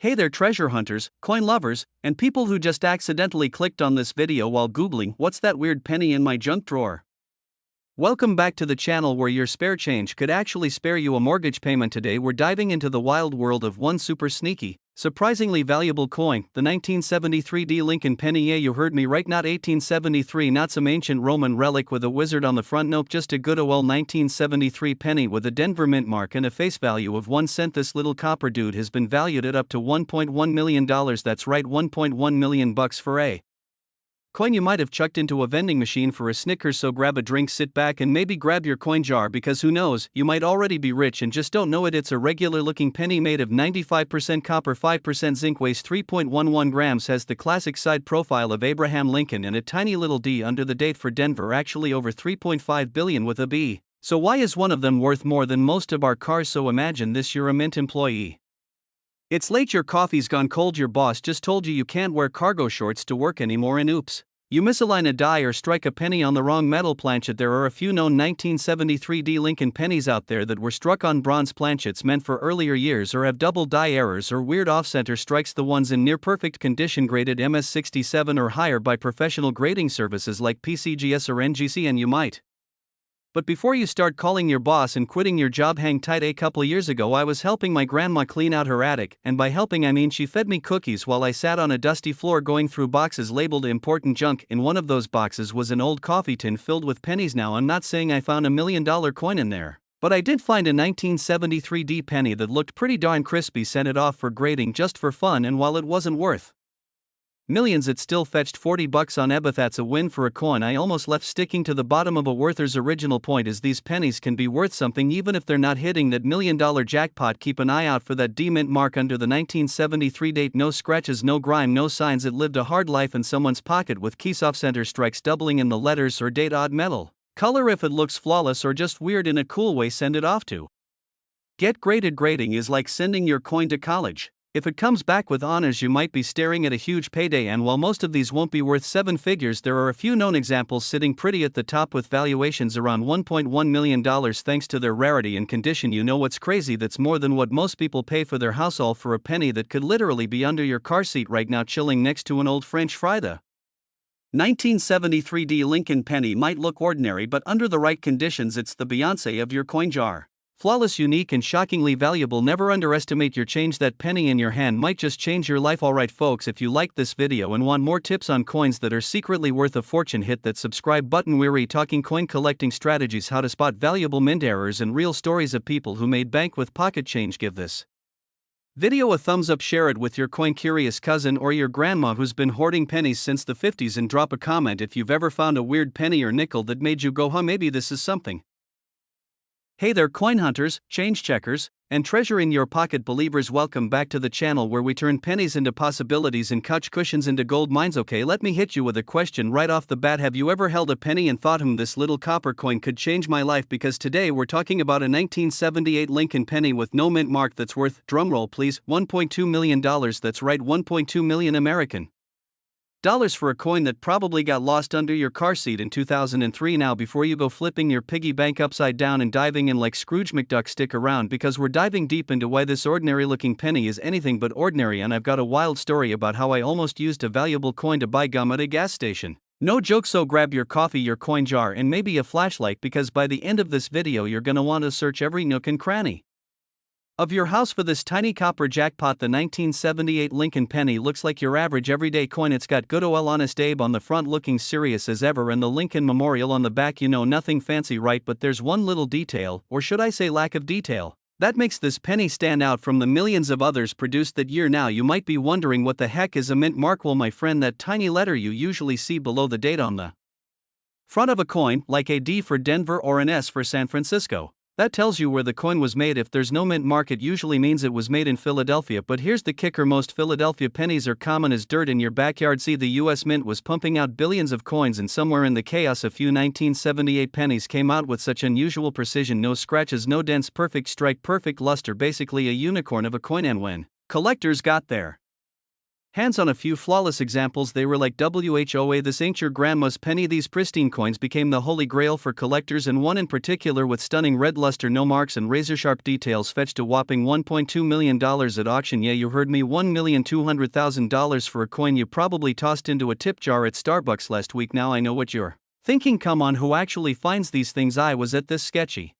Hey there treasure hunters, coin lovers, and people who just accidentally clicked on this video while googling what's that weird penny in my junk drawer. Welcome back to the channel where your spare change could actually spare you a mortgage payment. Today we're diving into the wild world of one super sneaky, surprisingly valuable coin, the 1973 D Lincoln penny. Yeah, you heard me right, not 1873, not some ancient Roman relic with a wizard on the front, nope, just a good old 1973 penny with a Denver mint mark and a face value of 1 cent. This little copper dude has been valued at up to $1.1 million. That's right, $1.1 million for a coin you might have chucked into a vending machine for a Snickers. So grab a drink, sit back, and maybe grab your coin jar, because who knows, you might already be rich and just don't know it. It's a regular looking penny made of 95% copper, 5% zinc, weighs 3.11 grams, has the classic side profile of Abraham Lincoln and a tiny little D under the date for Denver, actually over 3.5 billion with a B. So why is one of them worth more than most of our cars? So imagine this: you're a mint employee. It's late, your coffee's gone cold, your boss just told you can't wear cargo shorts to work anymore, and oops, you misalign a die or strike a penny on the wrong metal planchet. There are a few known 1973 D Lincoln pennies out there that were struck on bronze planchets meant for earlier years, or have double die errors or weird off-center strikes. The ones in near-perfect condition, graded MS67 or higher by professional grading services like PCGS or NGC, and you might. But before you start calling your boss and quitting your job, hang tight. A couple years ago I was helping my grandma clean out her attic, and by helping I mean she fed me cookies while I sat on a dusty floor going through boxes labeled important junk. In one of those boxes was an old coffee tin filled with pennies. Now I'm not saying I found $1 million coin in there, but I did find a 1973 D penny that looked pretty darn crispy. Sent it off for grading just for fun, and while it wasn't worth millions, it still fetched $40 on eBay. That's a win for a coin I almost left sticking to the bottom of a Werther's. Original point is these pennies can be worth something even if they're not hitting that $1 million jackpot. Keep an eye out for that D mint mark under the 1973 date. No scratches, no grime, no signs it lived a hard life in someone's pocket, with keys off-center strikes doubling in the letters or date. Odd metal color. If it looks flawless or just weird in a cool way, send it off to get graded. Grading is like sending your coin to college. If it comes back with honors, you might be staring at a huge payday. And while most of these won't be worth seven figures, there are a few known examples sitting pretty at the top with valuations around $1.1 million thanks to their rarity and condition. You know what's crazy? That's more than what most people pay for their house, all for a penny that could literally be under your car seat right now, chilling next to an old French fry. The 1973 D Lincoln penny might look ordinary, but under the right conditions it's the Beyoncé of your coin jar. Flawless, unique, and shockingly valuable. Never underestimate your change. That penny in your hand might just change your life. Alright folks, if you liked this video and want more tips on coins that are secretly worth a fortune, hit that subscribe button. We're talking coin collecting strategies, how to spot valuable mint errors, and real stories of people who made bank with pocket change. Give this video a thumbs up, share it with your coin curious cousin or your grandma who's been hoarding pennies since the 50s, and drop a comment if you've ever found a weird penny or nickel that made you go, huh, maybe this is something. Hey there coin hunters, change checkers, and treasure in your pocket believers. Welcome back to the channel where we turn pennies into possibilities and couch cushions into gold mines. Okay, let me hit you with a question right off the bat. Have you ever held a penny and thought, this little copper coin could change my life? Because today we're talking about a 1978 Lincoln penny with no mint mark that's worth, drumroll please, $1.2 million. That's right, 1.2 million American dollars for a coin that probably got lost under your car seat in 2003. Now before you go flipping your piggy bank upside down and diving in like Scrooge McDuck, stick around, because we're diving deep into why this ordinary looking penny is anything but ordinary. And I've got a wild story about how I almost used a valuable coin to buy gum at a gas station. No joke. So grab your coffee, your coin jar, and maybe a flashlight, because by the end of this video you're gonna want to search every nook and cranny of your house for this tiny copper jackpot. The 1978 Lincoln penny looks like your average everyday coin. It's got good old Honest Abe on the front looking serious as ever, and the Lincoln Memorial on the back. You know, nothing fancy, right? But there's one little detail, or should I say lack of detail, that makes this penny stand out from the millions of others produced that year. Now you might be wondering, what the heck is a mint mark? Well my friend, that tiny letter you usually see below the date on the front of a coin, like a D for Denver or an S for San Francisco, that tells you where the coin was made. If there's no mint mark, it usually means it was made in Philadelphia. But here's the kicker: most Philadelphia pennies are common as dirt in your backyard. See, the US Mint was pumping out billions of coins, and somewhere in the chaos a few 1978 pennies came out with such unusual precision: no scratches, no dents, perfect strike, perfect luster, basically a unicorn of a coin. And when collectors got their Hands on a few flawless examples, they were like WHOA, this ain't your grandma's penny. These pristine coins became the holy grail for collectors, and one in particular with stunning red luster, no marks, and razor-sharp details fetched a whopping $1.2 million at auction. Yeah, you heard me, $1,200,000 for a coin you probably tossed into a tip jar at Starbucks last week. Now I know what you're thinking. Come on, who actually finds these things? I was at this sketchy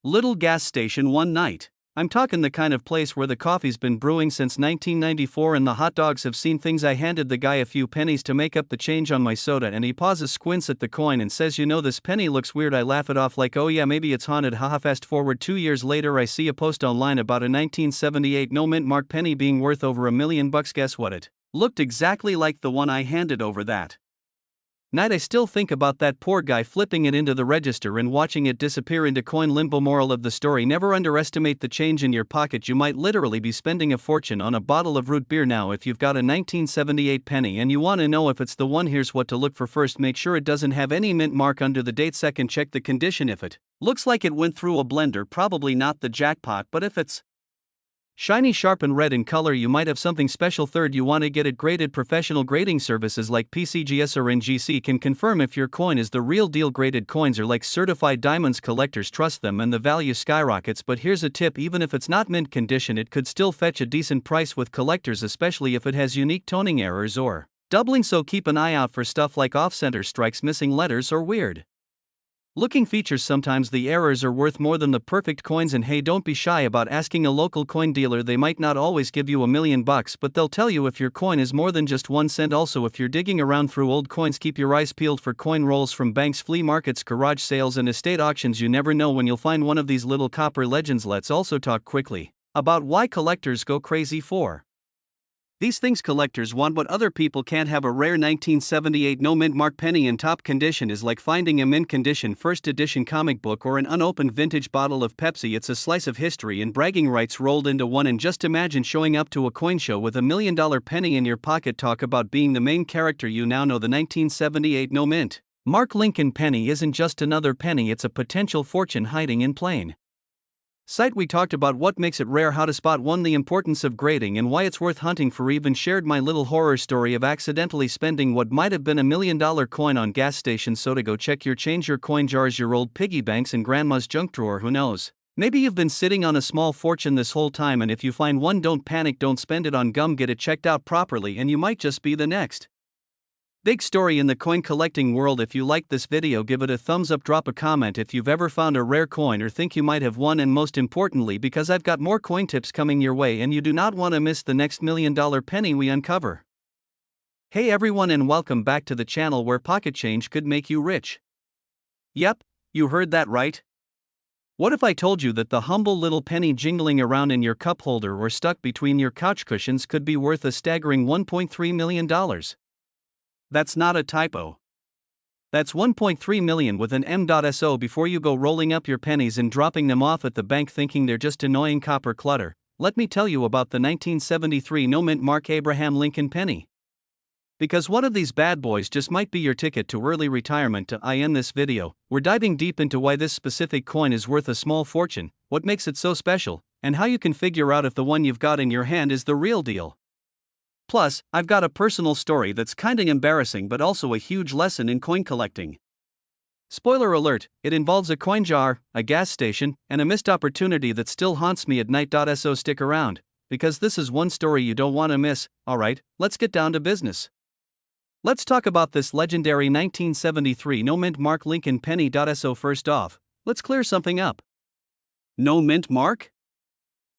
little gas station one night. I'm talking the kind of place where the coffee's been brewing since 1994 and the hot dogs have seen things. I handed the guy a few pennies to make up the change on my soda, and he pauses, squints at the coin, and says, "You know, this penny looks weird." I laugh it off like, "Oh yeah, maybe it's haunted, haha." Fast forward 2 years later, I see a post online about a 1978 no mint mark penny being worth over $1 million. Guess what? It looked exactly like the one I handed over that night. I still think about that poor guy flipping it into the register and watching it disappear into coin limbo. Moral of the story: never underestimate the change in your pocket. You might literally be spending a fortune on a bottle of root beer. Now, if you've got a 1978 penny and you want to know if it's the one, here's what to look for. First, make sure it doesn't have any mint mark under the date. Second, check the condition. If it looks like it went through a blender, probably not the jackpot, but if it's shiny, sharp, and red in color, you might have something special. Third, you want to get it graded. Professional grading services like PCGS or NGC can confirm if your coin is the real deal. Graded coins are like certified diamonds. Collectors trust them and the value skyrockets. But here's a tip: even if it's not mint condition, it could still fetch a decent price with collectors, especially if it has unique toning errors or doubling. So keep an eye out for stuff like off-center strikes, missing letters, or weird looking features. Sometimes the errors are worth more than the perfect coins. And hey, don't be shy about asking a local coin dealer. They might not always give you $1 million, but they'll tell you if your coin is more than just 1 cent. Also, if you're digging around through old coins, keep your eyes peeled for coin rolls from banks, flea markets, garage sales, and estate auctions. You never know when you'll find one of these little copper legends. Let's also talk quickly about why collectors go crazy for these things. Collectors want what other people can't have. A rare 1978 no mint mark penny in top condition is like finding a mint condition first edition comic book or an unopened vintage bottle of Pepsi. It's a slice of history and bragging rights rolled into one. And just imagine showing up to a coin show with $1 million penny in your pocket. Talk about being the main character. You now know the 1978 no mint mark Lincoln penny isn't just another penny, it's a potential fortune hiding in plain sight. We talked about what makes it rare, how to spot one, the importance of grading, and why it's worth hunting for. Even shared my little horror story of accidentally spending what might have been $1 million coin on gas station soda. Go check your change, your coin jars, your old piggy banks, and grandma's junk drawer. Who knows? Maybe you've been sitting on a small fortune this whole time, and if you find one, don't panic, don't spend it on gum, get it checked out properly, and you might just be the next big story in the coin collecting world. If you liked this video, give it a thumbs up, drop a comment if you've ever found a rare coin or think you might have one, and most importantly, because I've got more coin tips coming your way and you do not want to miss the next $1 million penny we uncover. Hey everyone, and welcome back to the channel where pocket change could make you rich. Yep, you heard that right. What if I told you that the humble little penny jingling around in your cup holder or stuck between your couch cushions could be worth a staggering $1.3 million? That's not a typo. That's 1.3 million with an M.So. Before you go rolling up your pennies and dropping them off at the bank thinking they're just annoying copper clutter, let me tell you about the 1973 no mint mark Abraham Lincoln penny. Because one of these bad boys just might be your ticket to early retirement. In this video, we're diving deep into why this specific coin is worth a small fortune, what makes it so special, and how you can figure out if the one you've got in your hand is the real deal. Plus, I've got a personal story that's kinda embarrassing but also a huge lesson in coin collecting. Spoiler alert, it involves a coin jar, a gas station, and a missed opportunity that still haunts me at night. So stick around, because this is one story you don't want to miss. Alright, let's get down to business. Let's talk about this legendary 1973 no mint mark Lincoln penny. So first off, let's clear something up. No mint mark?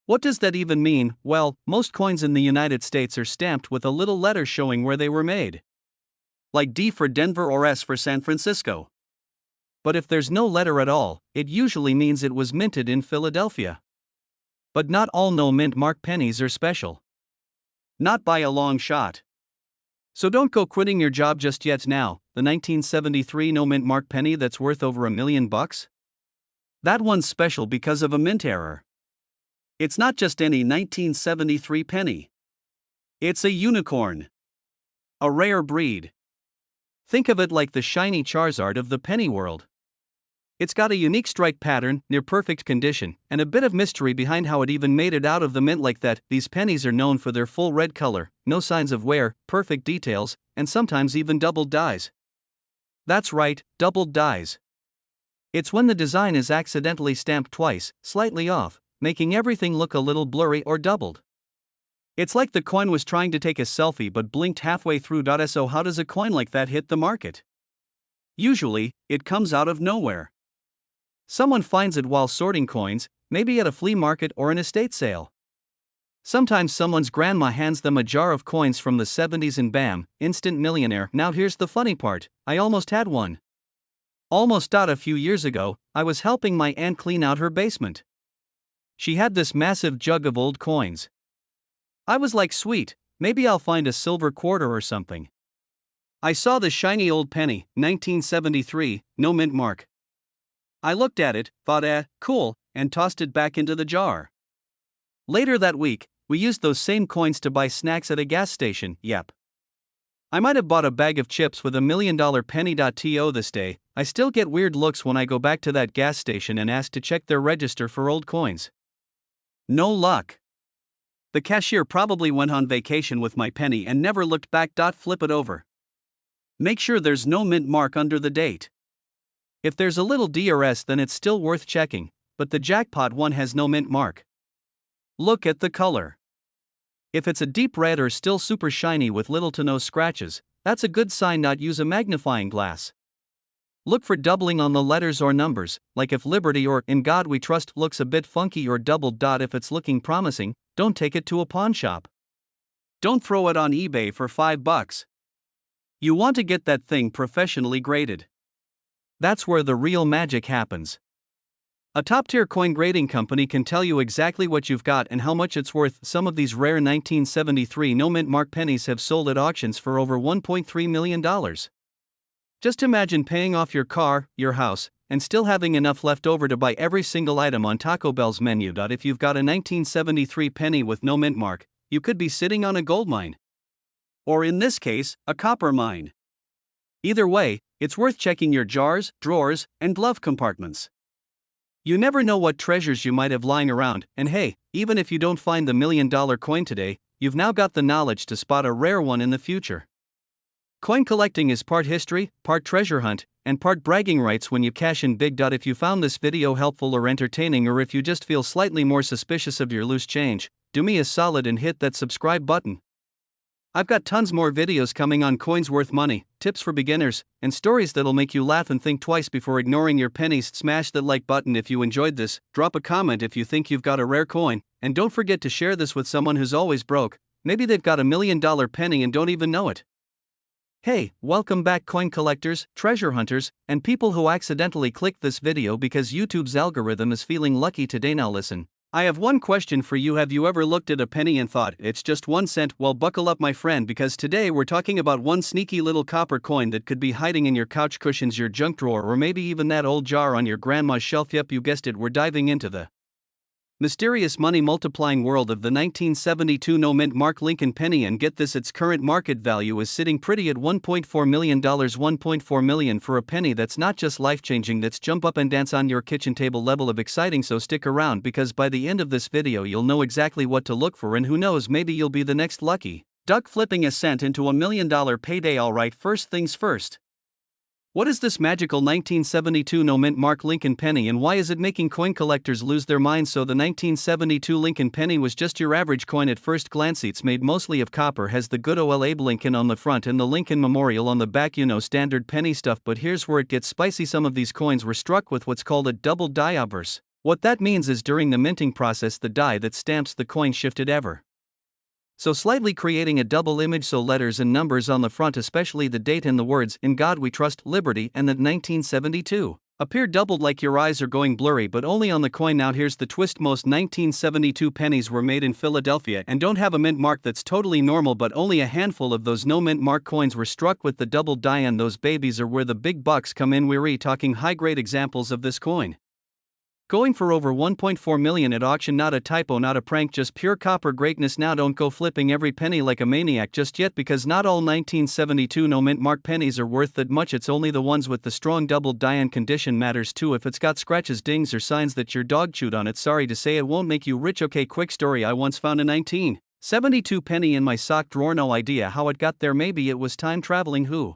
What does that even mean? Well, most coins in the United States are stamped with a little letter showing where they were made. Like D for Denver or S for San Francisco. But if there's no letter at all, it usually means it was minted in Philadelphia. But not all no mint mark pennies are special. Not by a long shot. So don't go quitting your job just yet. Now, the 1973 no mint mark penny that's worth over $1 million? That one's special because of a mint error. It's not just any 1973 penny. It's a unicorn. A rare breed. Think of it like the shiny Charizard of the penny world. It's got a unique strike pattern, near perfect condition, and a bit of mystery behind how it even made it out of the mint like that. These pennies are known for their full red color, no signs of wear, perfect details, and sometimes even doubled dies. That's right, doubled dies. It's when the design is accidentally stamped twice, slightly off, making everything look a little blurry or doubled. It's like the coin was trying to take a selfie but blinked halfway through. So how does a coin like that hit the market? Usually, it comes out of nowhere. Someone finds it while sorting coins, maybe at a flea market or an estate sale. Sometimes someone's grandma hands them a jar of coins from the 70s and bam, instant millionaire. Now here's the funny part, I almost had one. A few years ago, I was helping my aunt clean out her basement. She had this massive jug of old coins. I was like, sweet, maybe I'll find a silver quarter or something. I saw the shiny old penny, 1973, no mint mark. I looked at it, thought cool, and tossed it back into the jar. Later that week, we used those same coins to buy snacks at a gas station. Yep. I might have bought a bag of chips with $1 million penny. To this day, I still get weird looks when I go back to that gas station and ask to check their register for old coins. No luck. The cashier probably went on vacation with my penny and never looked back. Flip it over. Make sure there's no mint mark under the date. If there's a little DRS, then it's still worth checking, but the jackpot one has no mint mark. Look at the color. If it's a deep red or still super shiny with little to no scratches, that's a good sign. Use a magnifying glass. Look for doubling on the letters or numbers, like if Liberty or In God We Trust looks a bit funky or doubled. If it's looking promising, don't take it to a pawn shop. Don't throw it on eBay for $5. You want to get that thing professionally graded. That's where the real magic happens. A top-tier coin grading company can tell you exactly what you've got and how much it's worth. Some of these rare 1973 no mint mark pennies have sold at auctions for over $1.3 million. Just imagine paying off your car, your house, and still having enough left over to buy every single item on Taco Bell's menu. If you've got a 1973 penny with no mint mark, you could be sitting on a gold mine. Or in this case, a copper mine. Either way, it's worth checking your jars, drawers, and glove compartments. You never know what treasures you might have lying around, and hey, even if you don't find the $1 million coin today, you've now got the knowledge to spot a rare one in the future. Coin collecting is part history, part treasure hunt, and part bragging rights when you cash in big. If you found this video helpful or entertaining, or if you just feel slightly more suspicious of your loose change, do me a solid and hit that subscribe button. I've got tons more videos coming on coins worth money, tips for beginners, and stories that'll make you laugh and think twice before ignoring your pennies. Smash that like button if you enjoyed this, drop a comment if you think you've got a rare coin, and don't forget to share this with someone who's always broke. Maybe they've got $1 million penny and don't even know it. Hey, welcome back coin collectors, treasure hunters, and people who accidentally clicked this video because YouTube's algorithm is feeling lucky today. Now listen. I have one question for you. Have you ever looked at a penny and thought, it's just 1 cent? Well, buckle up, my friend, because today we're talking about one sneaky little copper coin that could be hiding in your couch cushions, your junk drawer, or maybe even that old jar on your grandma's shelf. Yep, you guessed it, we're diving into the mysterious money-multiplying world of the 1972 no mint mark Lincoln penny. And get this, its current market value is sitting pretty at $1.4 million. $1.4 million for a penny. That's not just life-changing, that's jump up and dance on your kitchen table level of exciting. So stick around, because by the end of this video you'll know exactly what to look for, and who knows, maybe you'll be the next lucky duck flipping a cent into $1 million payday. Alright, first things first. What is this magical 1972 no mint mark Lincoln penny, and why is it making coin collectors lose their minds? So the 1972 Lincoln penny was just your average coin at first glance. It's made mostly of copper, has the good old Abe Lincoln on the front and the Lincoln Memorial on the back, standard penny stuff. But here's where it gets spicy. Some of these coins were struck with what's called a double die obverse. What that means is during the minting process, the die that stamps the coin shifted ever so slightly, creating a double image. So letters and numbers on the front, especially the date and the words In God We Trust, Liberty, and the 1972, appear doubled, like your eyes are going blurry, but only on the coin. Now here's the twist. Most 1972 pennies were made in Philadelphia and don't have a mint mark. That's totally normal, but only a handful of those no mint mark coins were struck with the double die, and those babies are where the big bucks come in. We're talking high-grade examples of this coin. Going for over 1.4 million at auction, not a typo, not a prank, just pure copper greatness. Now don't go flipping every penny like a maniac just yet, because not all 1972 no mint mark pennies are worth that much. It's only the ones with the strong double die and condition matters too. If it's got scratches, dings, or signs that your dog chewed on it, sorry to say it won't make you rich. Okay, quick story. I once found a 1972 penny in my sock drawer. No idea how it got there. Maybe it was time traveling. Who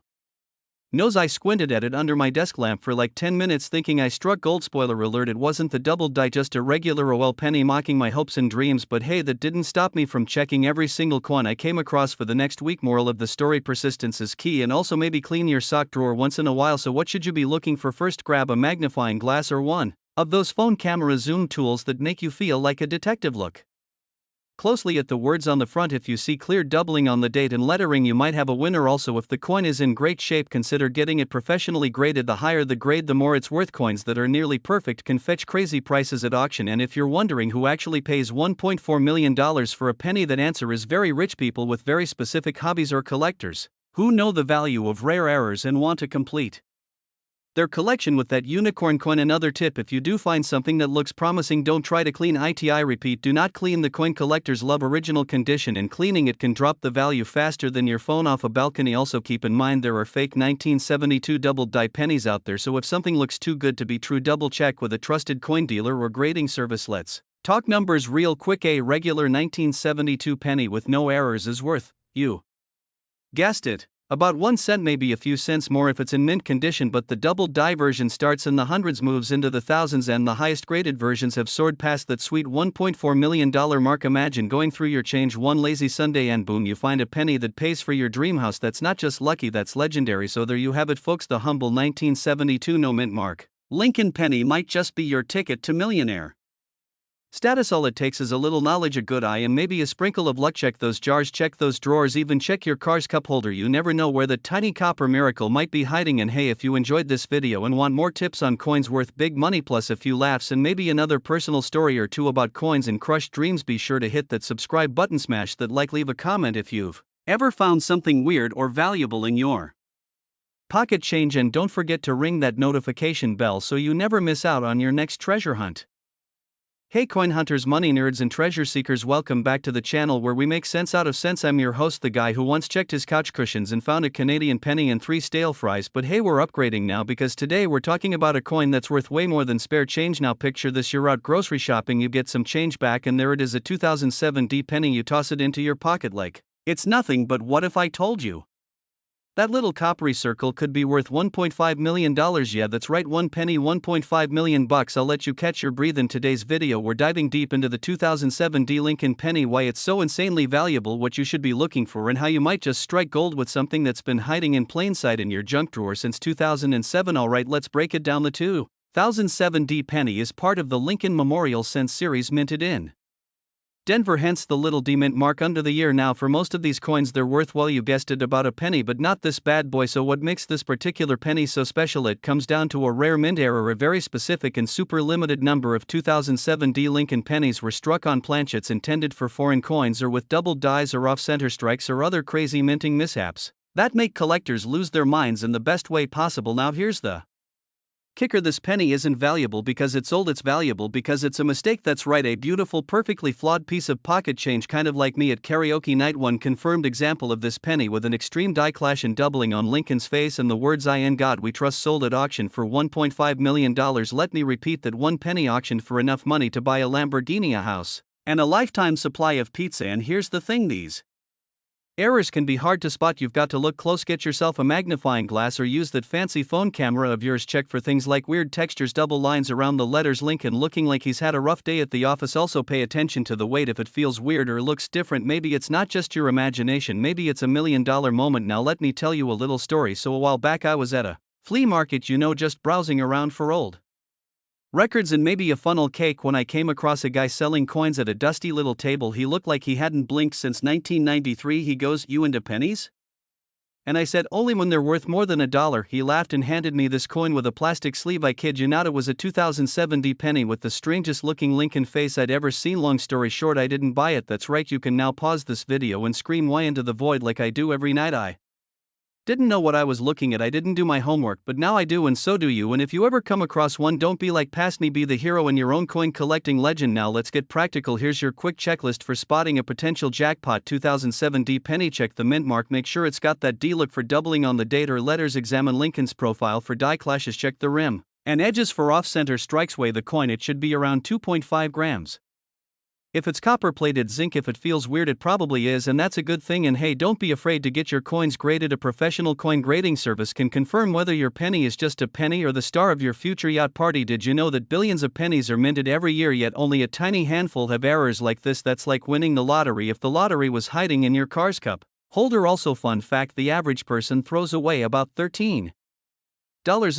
knows? I squinted at it under my desk lamp for like 10 minutes thinking I struck gold. Spoiler alert, it wasn't the double die, just a regular OL penny, mocking my hopes and dreams. But hey, that didn't stop me from checking every single coin I came across for the next week. Moral of the story: persistence is key, and also maybe clean your sock drawer once in a while. So what should you be looking for first? Grab a magnifying glass or one of those phone camera zoom tools that make you feel like a detective. Look closely at the words on the front. If you see clear doubling on the date and lettering, you might have a winner. Also, if the coin is in great shape, consider getting it professionally graded. The higher the grade, the more it's worth. Coins that are nearly perfect can fetch crazy prices at auction. And if you're wondering who actually pays $1.4 million for a penny, that answer is very rich people with very specific hobbies or collectors who know the value of rare errors and want to complete their collection with that unicorn coin. Another tip: if you do find something that looks promising, don't try to clean it. I repeat, do not clean the coin. Collectors love original condition, and cleaning it can drop the value faster than your phone off a balcony. Also keep in mind there are fake 1972 double die pennies out there, so if something looks too good to be true, double check with a trusted coin dealer or grading service. Let's talk numbers real quick. A regular 1972 penny with no errors is worth, you guessed it, about 1 cent, maybe a few cents more if it's in mint condition, but the double die version starts in the hundreds, moves into the thousands, and the highest graded versions have soared past that sweet $1.4 million mark. Imagine going through your change one lazy Sunday and boom, you find a penny that pays for your dream house. That's not just lucky, that's legendary. So there you have it, folks, the humble 1972 no mint mark Lincoln penny might just be your ticket to millionaire status. All it takes is a little knowledge, a good eye, and maybe a sprinkle of luck. Check those jars, check those drawers, even check your car's cup holder. You never know where the tiny copper miracle might be hiding. And hey, if you enjoyed this video and want more tips on coins worth big money, plus a few laughs and maybe another personal story or two about coins and crushed dreams, be sure to hit that subscribe button, smash that like, leave a comment if you've ever found something weird or valuable in your pocket change, and don't forget to ring that notification bell so you never miss out on your next treasure hunt. Hey coin hunters, money nerds, and treasure seekers, welcome back to the channel where we make sense out of sense. I'm your host, the guy who once checked his couch cushions and found a Canadian penny and 3 stale fries. But hey, we're upgrading now, because today we're talking about a coin that's worth way more than spare change. Now picture this: you're out grocery shopping, you get some change back, and there it is, a 2007 D penny. You toss it into your pocket like it's nothing, but what if I told you that little coppery circle could be worth $1.5 million? Yeah, that's right, one penny, $1.5 million bucks. I'll let you catch your breath. In today's video, we're diving deep into the 2007 D Lincoln penny, why it's so insanely valuable, what you should be looking for, and how you might just strike gold with something that's been hiding in plain sight in your junk drawer since 2007. Alright, let's break it down. The 2007 D penny is part of the Lincoln Memorial Cents series, minted in Denver, hence the little D mint mark under the year. Now for most of these coins, they're worth, well, you guessed it, about a penny, but not this bad boy. So what makes this particular penny so special? It comes down to a rare mint error. A very specific and super limited number of 2007 D Lincoln pennies were struck on planchets intended for foreign coins, or with double dies or off-center strikes or other crazy minting mishaps that make collectors lose their minds in the best way possible. Now here's the kicker: this penny isn't valuable because it's old, it's valuable because it's a mistake. That's right, a beautiful, perfectly flawed piece of pocket change, kind of like me at karaoke night. One confirmed example of this penny with an extreme die clash and doubling on Lincoln's face and the words "I in God we trust," sold at auction for $1.5 million. Let me repeat that: one penny auctioned for enough money to buy a Lamborghini, a house, and a lifetime supply of pizza. And here's the thing, these errors can be hard to spot. You've got to look close, get yourself a magnifying glass, or use that fancy phone camera of yours. Check for things like weird textures, double lines around the letters, Lincoln looking like he's had a rough day at the office. Also pay attention to the weight. If it feels weird or looks different, maybe it's not just your imagination, maybe it's $1 million moment. Now let me tell you a little story. So a while back I was at a flea market, just browsing around for old records and maybe a funnel cake, when I came across a guy selling coins at a dusty little table. He looked like he hadn't blinked since 1993. He goes, "You into pennies?" And I said, "Only when they're worth more than $1. He laughed and handed me this coin with a plastic sleeve. I kid you not, it was a 2007 D penny with the strangest looking Lincoln face I'd ever seen. Long story short, I didn't buy it. That's right, you can now pause this video and scream "why" into the void like I do every night. I Didn't know what I was looking at, I didn't do my homework, but now I do and so do you, and if you ever come across one, don't be like past me, be the hero in your own coin collecting legend. Now let's get practical, here's your quick checklist for spotting a potential jackpot. 2007 D penny. Check the mint mark, make sure it's got that D. Look for doubling on the date or letters. Examine Lincoln's profile for die clashes. Check the rim and edges for off-center strikes. Weigh the coin, it should be around 2.5 grams. If it's copper-plated zinc, if it feels weird, it probably is, and that's a good thing. And hey, don't be afraid to get your coins graded. A professional coin grading service can confirm whether your penny is just a penny or the star of your future yacht party. Did you know that billions of pennies are minted every year, yet only a tiny handful have errors like this? That's like winning the lottery if the lottery was hiding in your car's cup holder. Also, fun fact, the average person throws away about $13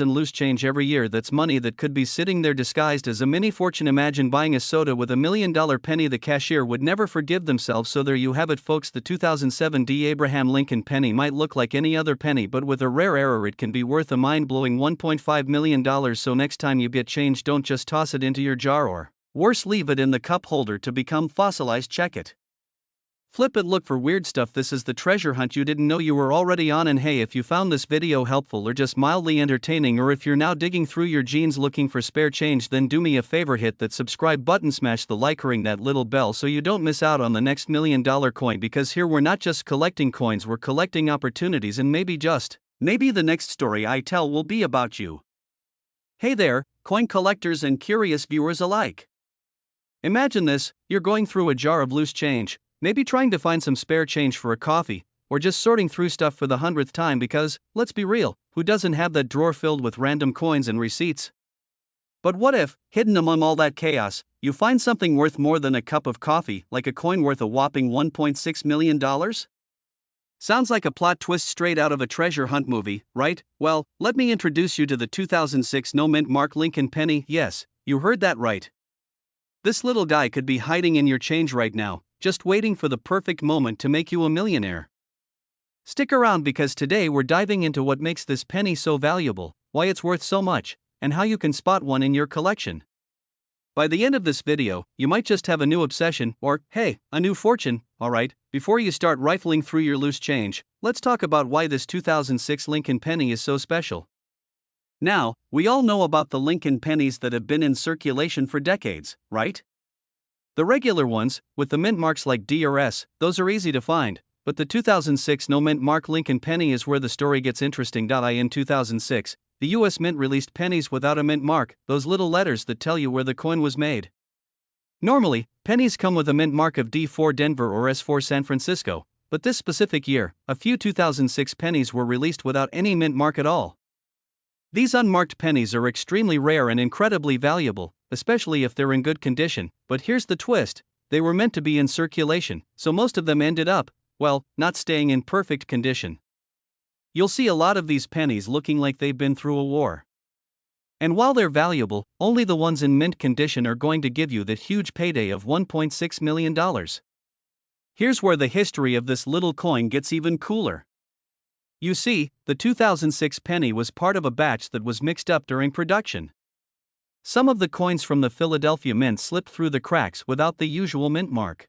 in loose change every year. That's money that could be sitting there disguised as a mini fortune. Imagine buying a soda with $1 million penny. The cashier would never forgive themselves. So there you have it, folks. The 2007 D Abraham Lincoln penny might look like any other penny, but with a rare error it can be worth a mind-blowing $1.5 million. So next time you get change, don't just toss it into your jar, or worse, leave it in the cup holder to become fossilized. Check it. Flip it, look for weird stuff. This is the treasure hunt you didn't know you were already on. And hey, if you found this video helpful or just mildly entertaining, or if you're now digging through your jeans looking for spare change, then do me a favor, hit that subscribe button, smash the like, ring that little bell so you don't miss out on the next $1 million coin, because here we're not just collecting coins, we're collecting opportunities, and maybe, just maybe, the next story I tell will be about you. Hey there, coin collectors and curious viewers alike. Imagine this, you're going through a jar of loose change, maybe trying to find some spare change for a coffee, or just sorting through stuff for the 100th time, because, let's be real, who doesn't have that drawer filled with random coins and receipts? But what if, hidden among all that chaos, you find something worth more than a cup of coffee, like a coin worth a whopping $1.6 million? Sounds like a plot twist straight out of a treasure hunt movie, right? Well, let me introduce you to the 2006 no mint mark Lincoln penny. Yes, you heard that right. This little guy could be hiding in your change right now, just waiting for the perfect moment to make you a millionaire. Stick around, because today we're diving into what makes this penny so valuable, why it's worth so much, and how you can spot one in your collection. By the end of this video, you might just have a new obsession, or, hey, a new fortune. Alright, before you start rifling through your loose change, let's talk about why this 2006 Lincoln penny is so special. Now, we all know about the Lincoln pennies that have been in circulation for decades, right? The regular ones, with the mint marks like D or S, those are easy to find, but the 2006 no mint mark Lincoln penny is where the story gets interesting. In 2006, the US Mint released pennies without a mint mark, those little letters that tell you where the coin was made. Normally, pennies come with a mint mark of D for Denver or S for San Francisco, but this specific year, a few 2006 pennies were released without any mint mark at all. These unmarked pennies are extremely rare and incredibly valuable, especially if they're in good condition, but here's the twist, they were meant to be in circulation, so most of them ended up, well, not staying in perfect condition. You'll see a lot of these pennies looking like they've been through a war. And while they're valuable, only the ones in mint condition are going to give you that huge payday of $1.6 million. Here's where the history of this little coin gets even cooler. You see, the 2006 penny was part of a batch that was mixed up during production. Some of the coins from the Philadelphia Mint slipped through the cracks without the usual mint mark.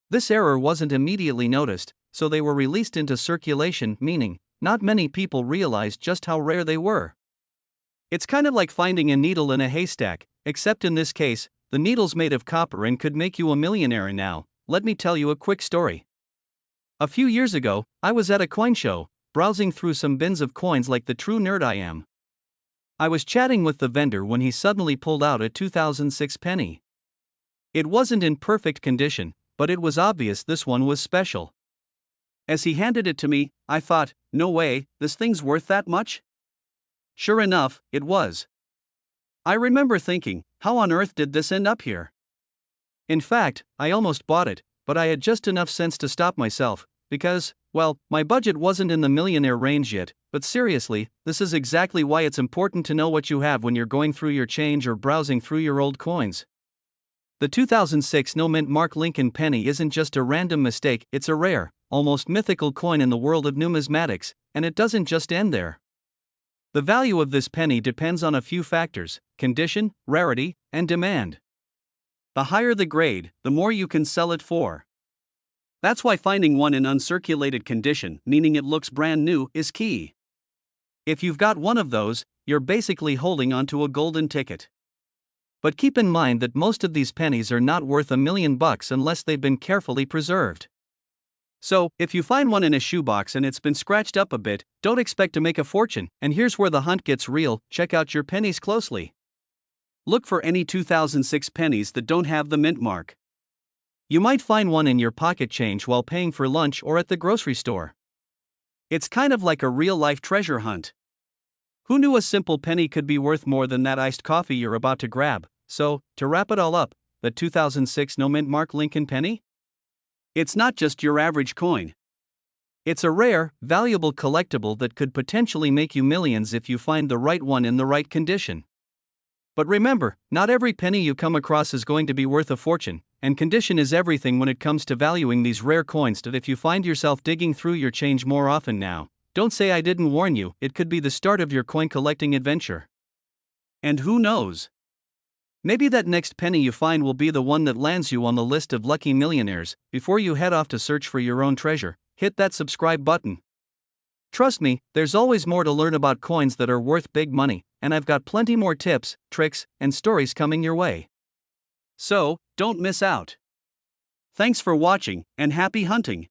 This error wasn't immediately noticed, so they were released into circulation, meaning not many people realized just how rare they were. It's kind of like finding a needle in a haystack, except in this case, the needle's made of copper and could make you a millionaire. And now, let me tell you a quick story. A few years ago, I was at a coin show, browsing through some bins of coins like the true nerd I am. I was chatting with the vendor when he suddenly pulled out a 2006 penny. It wasn't in perfect condition, but it was obvious this one was special. As he handed it to me, I thought, no way, this thing's worth that much? Sure enough, it was. I remember thinking, how on earth did this end up here? In fact, I almost bought it, but I had just enough sense to stop myself, because, well, my budget wasn't in the millionaire range yet. But seriously, this is exactly why it's important to know what you have when you're going through your change or browsing through your old coins. The 2006 no mint mark Lincoln penny isn't just a random mistake, it's a rare, almost mythical coin in the world of numismatics, and it doesn't just end there. The value of this penny depends on a few factors: condition, rarity, and demand. The higher the grade, the more you can sell it for. That's why finding one in uncirculated condition, meaning it looks brand new, is key. If you've got one of those, you're basically holding onto a golden ticket. But keep in mind that most of these pennies are not worth $1 million unless they've been carefully preserved. So, if you find one in a shoebox and it's been scratched up a bit, don't expect to make a fortune, and here's where the hunt gets real. Check out your pennies closely. Look for any 2006 pennies that don't have the mint mark. You might find one in your pocket change while paying for lunch or at the grocery store. It's kind of like a real-life treasure hunt. Who knew a simple penny could be worth more than that iced coffee you're about to grab? So, to wrap it all up, the 2006 no mint mark Lincoln penny? It's not just your average coin. It's a rare, valuable collectible that could potentially make you millions if you find the right one in the right condition. But remember, not every penny you come across is going to be worth a fortune, and condition is everything when it comes to valuing these rare coins. That if you find yourself digging through your change more often now, don't say I didn't warn you. It could be the start of your coin collecting adventure. And who knows? Maybe that next penny you find will be the one that lands you on the list of lucky millionaires. Before you head off to search for your own treasure, hit that subscribe button. Trust me, there's always more to learn about coins that are worth big money, and I've got plenty more tips, tricks, and stories coming your way. So, don't miss out. Thanks for watching, and happy hunting.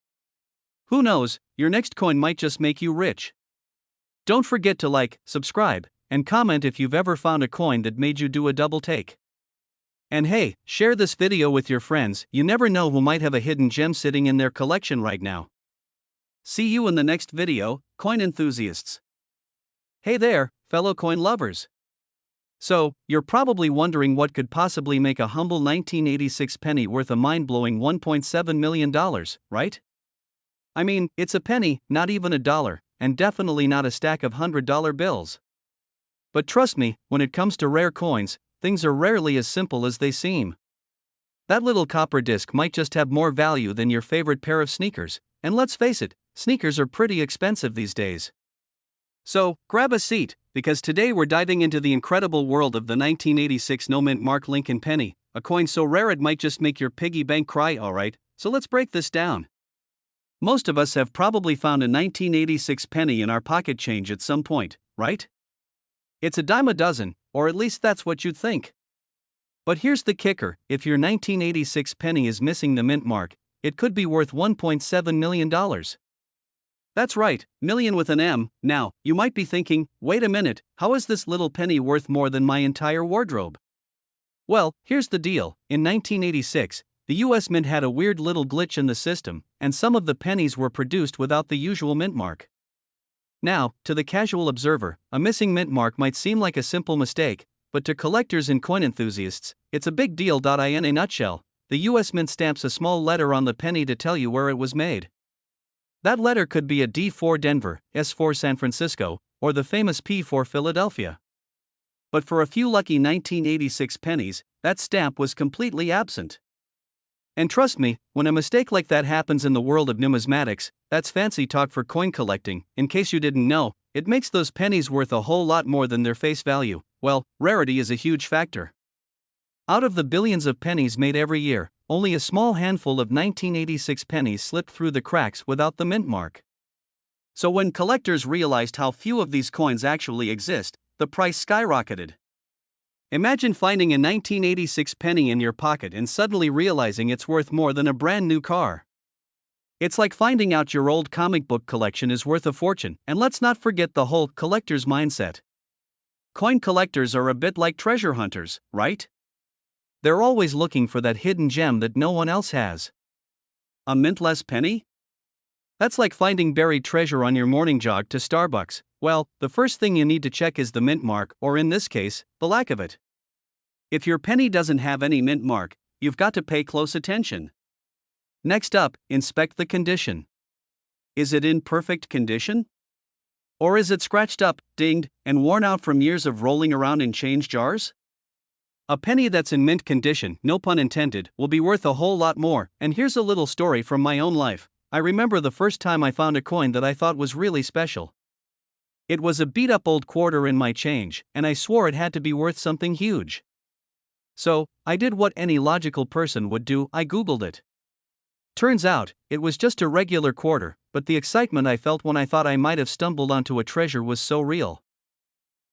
Who knows, your next coin might just make you rich. Don't forget to like, subscribe, and comment if you've ever found a coin that made you do a double take. And hey, share this video with your friends. You never know who might have a hidden gem sitting in their collection right now. See you in the next video, coin enthusiasts. Hey there, fellow coin lovers. So, you're probably wondering what could possibly make a humble 1986 penny worth a mind-blowing $1.7 million, right? I mean, it's a penny, not even a dollar, and definitely not a stack of $100 bills. But trust me, when it comes to rare coins, things are rarely as simple as they seem. That little copper disc might just have more value than your favorite pair of sneakers, and let's face it, sneakers are pretty expensive these days. So, grab a seat, because today we're diving into the incredible world of the 1986 no mint mark Lincoln penny, a coin so rare it might just make your piggy bank cry. Alright, so let's break this down. Most of us have probably found a 1986 penny in our pocket change at some point, right? It's a dime a dozen, or at least that's what you'd think. But here's the kicker: if your 1986 penny is missing the mint mark, it could be worth $1.7 million. That's right, million with an M. Now, you might be thinking, wait a minute, how is this little penny worth more than my entire wardrobe? Well, here's the deal. In 1986, the US Mint had a weird little glitch in the system, and some of the pennies were produced without the usual mint mark. Now, to the casual observer, a missing mint mark might seem like a simple mistake, but to collectors and coin enthusiasts, it's a big deal. In a nutshell, the US Mint stamps a small letter on the penny to tell you where it was made. That letter could be a D for Denver, S for San Francisco, or the famous P for Philadelphia. But for a few lucky 1986 pennies, that stamp was completely absent. And trust me, when a mistake like that happens in the world of numismatics, that's fancy talk for coin collecting. In case you didn't know, it makes those pennies worth a whole lot more than their face value. Well, rarity is a huge factor. Out of the billions of pennies made every year, only a small handful of 1986 pennies slipped through the cracks without the mint mark. So when collectors realized how few of these coins actually exist, the price skyrocketed. Imagine finding a 1986 penny in your pocket and suddenly realizing it's worth more than a brand new car. It's like finding out your old comic book collection is worth a fortune, and let's not forget the whole collector's mindset. Coin collectors are a bit like treasure hunters, right? They're always looking for that hidden gem that no one else has. A mintless penny? That's like finding buried treasure on your morning jog to Starbucks. Well, the first thing you need to check is the mint mark, or in this case, the lack of it. If your penny doesn't have any mint mark, you've got to pay close attention. Next up, inspect the condition. Is it in perfect condition? Or is it scratched up, dinged, and worn out from years of rolling around in change jars? A penny that's in mint condition, no pun intended, will be worth a whole lot more. And here's a little story from my own life. I remember the first time I found a coin that I thought was really special. It was a beat-up old quarter in my change, and I swore it had to be worth something huge. So, I did what any logical person would do: I Googled it. Turns out, it was just a regular quarter, but the excitement I felt when I thought I might have stumbled onto a treasure was so real.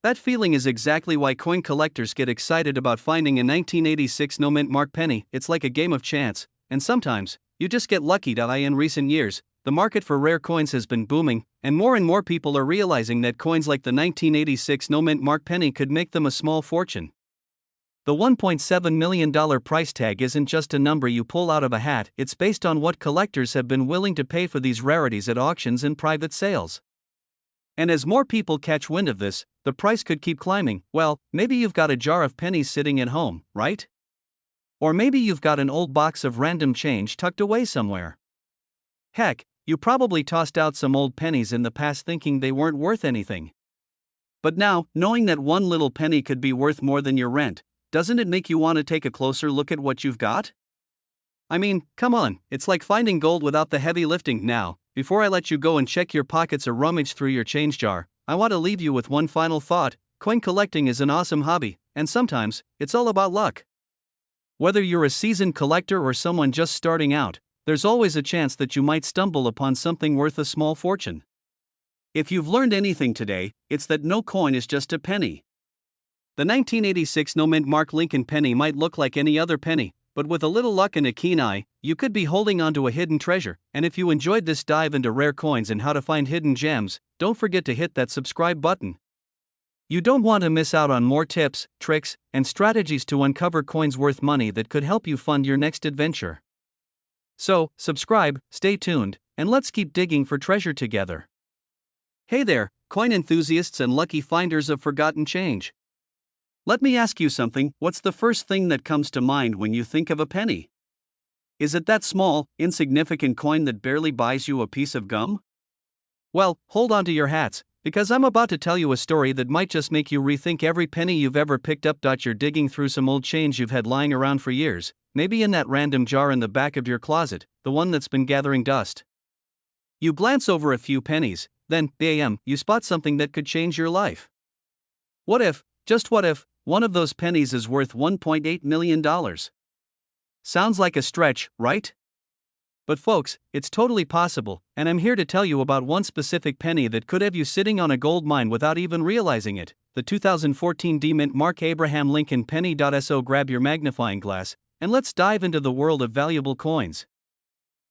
That feeling is exactly why coin collectors get excited about finding a 1986 no-mint mark penny. It's like a game of chance, and sometimes, you just get lucky. In recent years, the market for rare coins has been booming, and more people are realizing that coins like the 1986 no-mint mark penny could make them a small fortune. The $1.7 million price tag isn't just a number you pull out of a hat, it's based on what collectors have been willing to pay for these rarities at auctions and private sales. And as more people catch wind of this, the price could keep climbing. Well, maybe you've got a jar of pennies sitting at home, right? Or maybe you've got an old box of random change tucked away somewhere. Heck, you probably tossed out some old pennies in the past thinking they weren't worth anything. But now, knowing that one little penny could be worth more than your rent, doesn't it make you want to take a closer look at what you've got? I mean, come on, it's like finding gold without the heavy lifting. Now, before I let you go and check your pockets or rummage through your change jar, I want to leave you with one final thought. Coin collecting is an awesome hobby, and sometimes, it's all about luck. Whether you're a seasoned collector or someone just starting out, there's always a chance that you might stumble upon something worth a small fortune. If you've learned anything today, it's that no coin is just a penny. The 1986 no-mint mark Lincoln penny might look like any other penny, but with a little luck and a keen eye, you could be holding onto a hidden treasure. And if you enjoyed this dive into rare coins and how to find hidden gems, don't forget to hit that subscribe button. You don't want to miss out on more tips, tricks, and strategies to uncover coins worth money that could help you fund your next adventure. So, subscribe, stay tuned, and let's keep digging for treasure together. Hey there, coin enthusiasts and lucky finders of forgotten change. Let me ask you something. What's the first thing that comes to mind when you think of a penny? Is it that small, insignificant coin that barely buys you a piece of gum? Well, hold on to your hats, because I'm about to tell you a story that might just make you rethink every penny you've ever picked up. You're digging through some old change you've had lying around for years, maybe in that random jar in the back of your closet, the one that's been gathering dust. You glance over a few pennies, then, bam, you spot something that could change your life. What if, just what if, one of those pennies is worth $1.8 million? Sounds like a stretch, right? But folks, it's totally possible, and I'm here to tell you about one specific penny that could have you sitting on a gold mine without even realizing it, the 2014 D-Mint Mark Abraham Lincoln penny. So grab your magnifying glass, and let's dive into the world of valuable coins.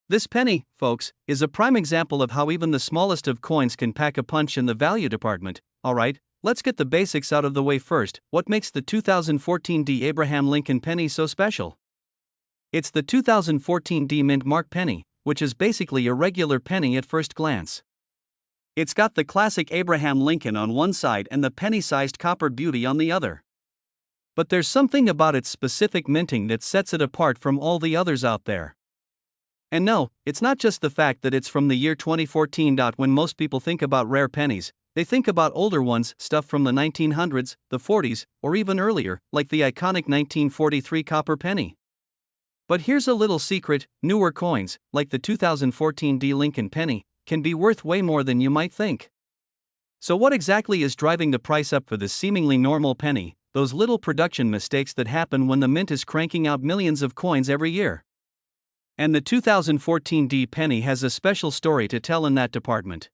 This penny, folks, is a prime example of how even the smallest of coins can pack a punch in the value department. Alright, let's get the basics out of the way first. What makes the 2014 D Abraham Lincoln penny so special? It's the 2014 D-Mint Mark penny, which is basically a regular penny at first glance. It's got the classic Abraham Lincoln on one side and the penny-sized copper beauty on the other. But there's something about its specific minting that sets it apart from all the others out there. And no, it's not just the fact that it's from the year 2014. When most people think about rare pennies, they think about older ones, stuff from the 1900s, the 40s, or even earlier, like the iconic 1943 copper penny. But here's a little secret: newer coins, like the 2014 D Lincoln penny, can be worth way more than you might think. So what exactly is driving the price up for this seemingly normal penny? Those little production mistakes that happen when the mint is cranking out millions of coins every year. And the 2014 D penny has a special story to tell in that department.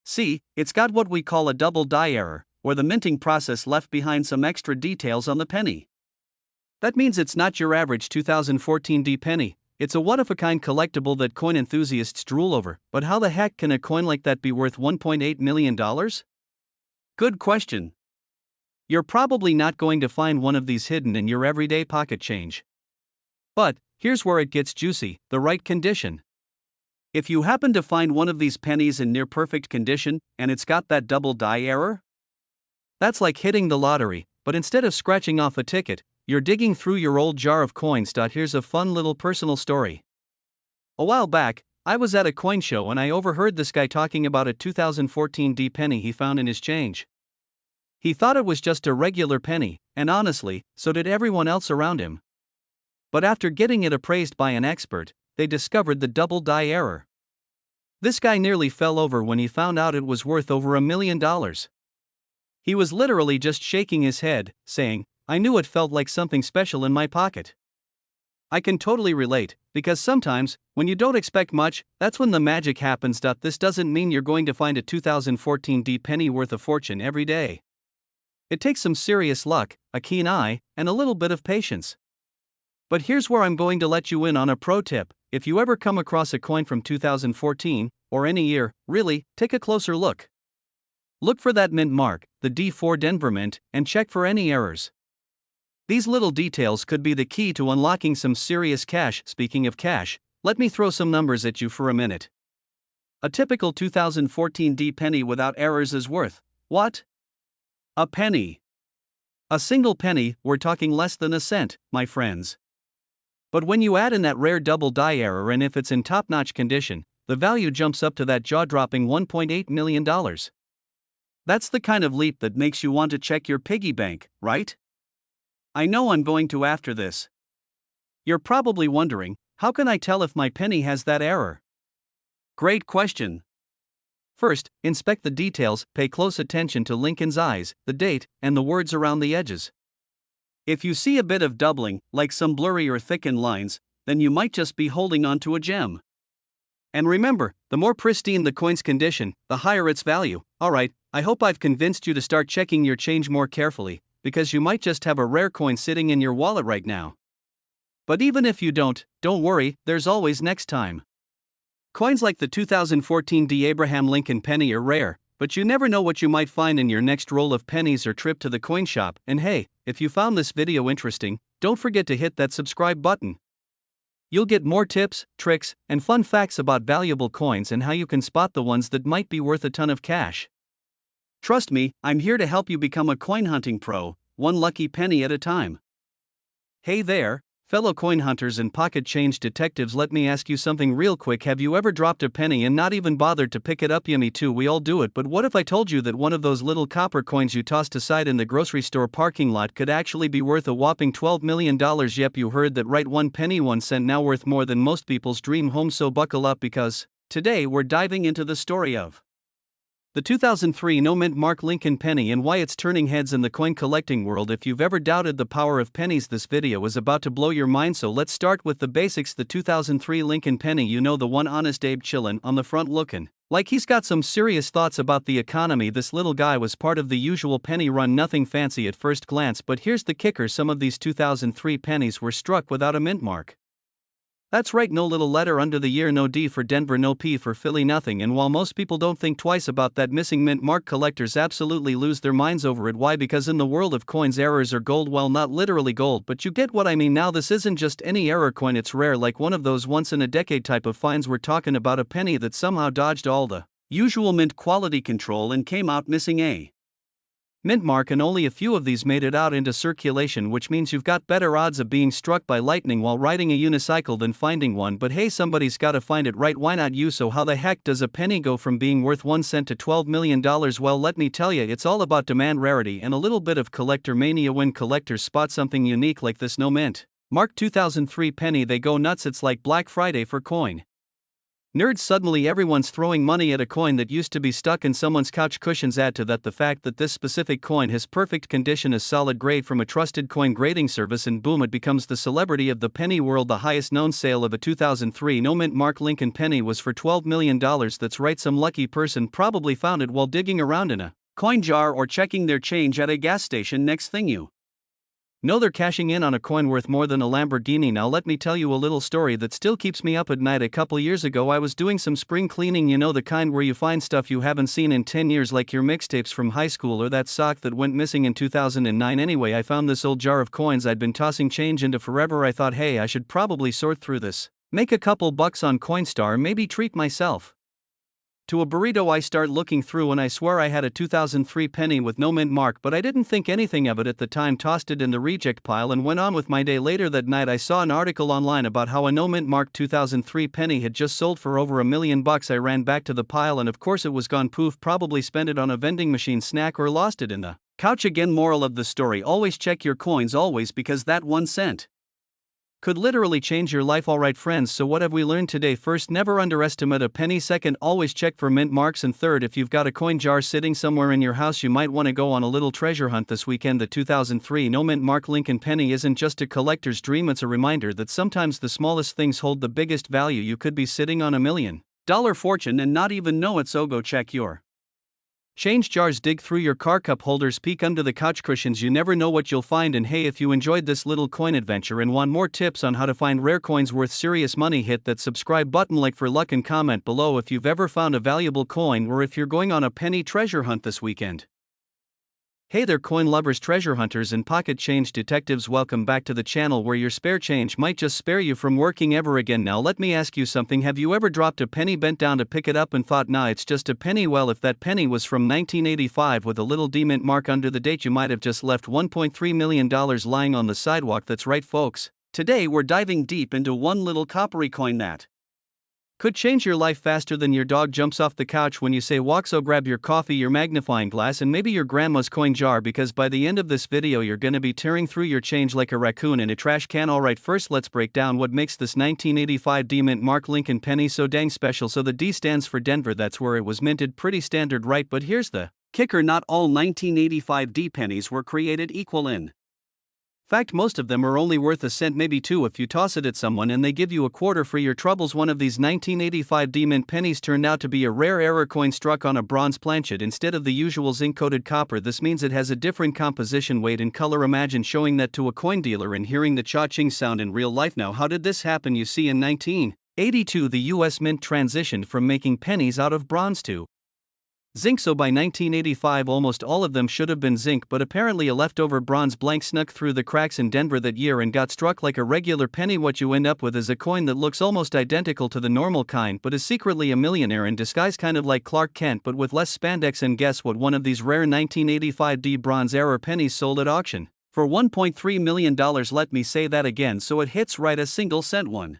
See, it's got what we call a double die error, where the minting process left behind some extra details on the penny. That means it's not your average 2014 D penny, it's a one-of-a-kind collectible that coin enthusiasts drool over. But how the heck can a coin like that be worth $1.8 million? Good question. You're probably not going to find one of these hidden in your everyday pocket change. But, here's where it gets juicy: the right condition. If you happen to find one of these pennies in near perfect condition, and it's got that double die error, that's like hitting the lottery. But instead of scratching off a ticket, you're digging through your old jar of coins. Here's a fun little personal story. A while back, I was at a coin show and I overheard this guy talking about a 2014 D penny he found in his change. He thought it was just a regular penny, and honestly, so did everyone else around him. But after getting it appraised by an expert, they discovered the double die error. This guy nearly fell over when he found out it was worth over $1 million. He was literally just shaking his head, saying, "I knew it felt like something special in my pocket." I can totally relate, because sometimes, when you don't expect much, that's when the magic happens. This doesn't mean you're going to find a 2014 D penny worth a fortune every day. It takes some serious luck, a keen eye, and a little bit of patience. But here's where I'm going to let you in on a pro tip. If you ever come across a coin from 2014, or any year, really, take a closer look. Look for that mint mark, the D4 Denver Mint, and check for any errors. These little details could be the key to unlocking some serious cash. Speaking of cash, let me throw some numbers at you for a minute. A typical 2014 D penny without errors is worth what? A penny. A single penny, we're talking less than a cent, my friends. But when you add in that rare double die error, and if it's in top-notch condition, the value jumps up to that jaw-dropping $1.8 million. That's the kind of leap that makes you want to check your piggy bank, right? I know I'm going to after this. You're probably wondering, how can I tell if my penny has that error? Great question. First, inspect the details, pay close attention to Lincoln's eyes, the date, and the words around the edges. If you see a bit of doubling, like some blurry or thickened lines, then you might just be holding on to a gem. And remember, the more pristine the coin's condition, the higher its value. Alright, I hope I've convinced you to start checking your change more carefully, because you might just have a rare coin sitting in your wallet right now. But even if you don't worry, there's always next time. Coins like the 2014 D Abraham Lincoln penny are rare, but you never know what you might find in your next roll of pennies or trip to the coin shop. And hey, if you found this video interesting, don't forget to hit that subscribe button. You'll get more tips, tricks, and fun facts about valuable coins and how you can spot the ones that might be worth a ton of cash. Trust me, I'm here to help you become a coin hunting pro, one lucky penny at a time. Hey there, fellow coin hunters and pocket change detectives, let me ask you something real quick. Have you ever dropped a penny and not even bothered to pick it up? Yeah, me too, we all do it. But what if I told you that one of those little copper coins you tossed aside in the grocery store parking lot could actually be worth a whopping $12 million? Yep, you heard that right, 1 penny 1 cent, now worth more than most people's dream home. So buckle up, because today we're diving into the story of the 2003 no mint mark Lincoln penny and why it's turning heads in the coin collecting world. If you've ever doubted the power of pennies, this video is about to blow your mind. So let's start with the basics. The 2003 Lincoln penny, you know, the one Honest Abe chillin' on the front looking like he's got some serious thoughts about the economy. This little guy was part of the usual penny run, nothing fancy at first glance, but here's the kicker: some of these 2003 pennies were struck without a mint mark. That's right, no little letter under the year, no D for Denver, no P for Philly, nothing. And while most people don't think twice about that missing mint mark, collectors absolutely lose their minds over it. Why? Because in the world of coins, errors are gold. Well, not literally gold, but you get what I mean. Now, this isn't just any error coin, it's rare, like one of those once-in-a-decade type of finds. We're talking about a penny that somehow dodged all the usual mint quality control and came out missing a mint mark, and only a few of these made it out into circulation, which means you've got better odds of being struck by lightning while riding a unicycle than finding one. But hey, somebody's gotta find it, right? Why not you? So how the heck does a penny go from being worth 1 cent to $12 million? Well, let me tell you, it's all about demand, rarity, and a little bit of collector mania. When collectors spot something unique like this no mint mark 2003 penny, they go nuts. It's like Black Friday for coin nerds. Suddenly everyone's throwing money at a coin that used to be stuck in someone's couch cushions. Add to that the fact that this specific coin has perfect condition, a solid grade from a trusted coin grading service, and boom, it becomes the celebrity of the penny world. The highest known sale of a 2003 no mint mark Lincoln penny was for $12 million. That's right, some lucky person probably found it while digging around in a coin jar or checking their change at a gas station. Next thing you know, they're cashing in on a coin worth more than a Lamborghini. Now let me tell you a little story that still keeps me up at night. A couple years ago I was doing some spring cleaning, you know, the kind where you find stuff you haven't seen in 10 years, like your mixtapes from high school or that sock that went missing in 2009. Anyway, I found this old jar of coins I'd been tossing change into forever. I thought, hey, I should probably sort through this, make a couple bucks on Coinstar, maybe treat myself to a burrito. I start looking through and I swear I had a 2003 penny with no mint mark, but I didn't think anything of it at the time, tossed it in the reject pile and went on with my day. Later that night I saw an article online about how a no mint mark 2003 penny had just sold for over $1 million. I ran back to the pile and of course it was gone. Poof, probably spent it on a vending machine snack or lost it in the couch again. Moral of the story: always check your coins, always, because that 1 cent could literally change your life. Alright friends, so what have we learned today? First, never underestimate a penny. Second, always check for mint marks. And third, if you've got a coin jar sitting somewhere in your house, you might want to go on a little treasure hunt this weekend. The 2003 no mint mark Lincoln penny isn't just a collector's dream, it's a reminder that sometimes the smallest things hold the biggest value. You could be sitting on $1 million fortune and not even know it, so go check your change jars, dig through your car cup holders, peek under the couch cushions. You never know what you'll find. And hey, if you enjoyed this little coin adventure and want more tips on how to find rare coins worth serious money, hit that subscribe button, like for luck, and comment below if you've ever found a valuable coin or if you're going on a penny treasure hunt this weekend. Hey there coin lovers, treasure hunters, and pocket change detectives, welcome back to the channel where your spare change might just spare you from working ever again. Now let me ask you something, have you ever dropped a penny, bent down to pick it up and thought, nah, it's just a penny? Well, if that penny was from 1985 with a little D-mint mark under the date, you might have just left $1.3 million lying on the sidewalk. That's right folks, today we're diving deep into one little coppery coin that could change your life faster than your dog jumps off the couch when you say walk. So grab your coffee, your magnifying glass, and maybe your grandma's coin jar, because by the end of this video you're gonna be tearing through your change like a raccoon in a trash can. Alright, first let's break down what makes this 1985 D-mint mark Lincoln penny so dang special. So the D stands for Denver, that's where it was minted. Pretty standard, right? But here's the kicker, not all 1985 D pennies were created equal. In fact, most of them are only worth a cent, maybe two, if you toss it at someone and they give you a quarter for your troubles. One of these 1985 D-mint pennies turned out to be a rare error coin struck on a bronze planchet instead of the usual zinc-coated copper. This means it has a different composition, weight, and color. Imagine showing that to a coin dealer and hearing the cha-ching sound in real life. Now, how did this happen? You see, in 1982 the US Mint transitioned from making pennies out of bronze to zinc. So by 1985 almost all of them should have been zinc, but apparently a leftover bronze blank snuck through the cracks in Denver that year and got struck like a regular penny. What you end up with is a coin that looks almost identical to the normal kind, but is secretly a millionaire in disguise, kind of like Clark Kent but with less spandex. And guess what? One of these rare 1985 D bronze era pennies sold at auction for $1.3 million. Let me say that again so it hits right, a single cent. One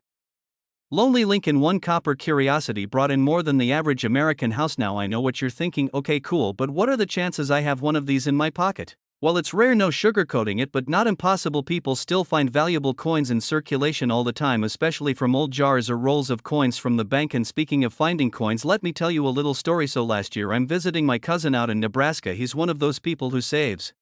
lonely Lincoln 1 copper curiosity brought in more than the average American house. Now I know what you're thinking, okay cool, but what are the chances I have one of these in my pocket? Well, it's rare, no sugarcoating it, but not impossible. People still find valuable coins in circulation all the time, especially from old jars or rolls of coins from the bank. And speaking of finding coins, let me tell you a little story. So last year I'm visiting my cousin out in Nebraska. He's one of those people who saves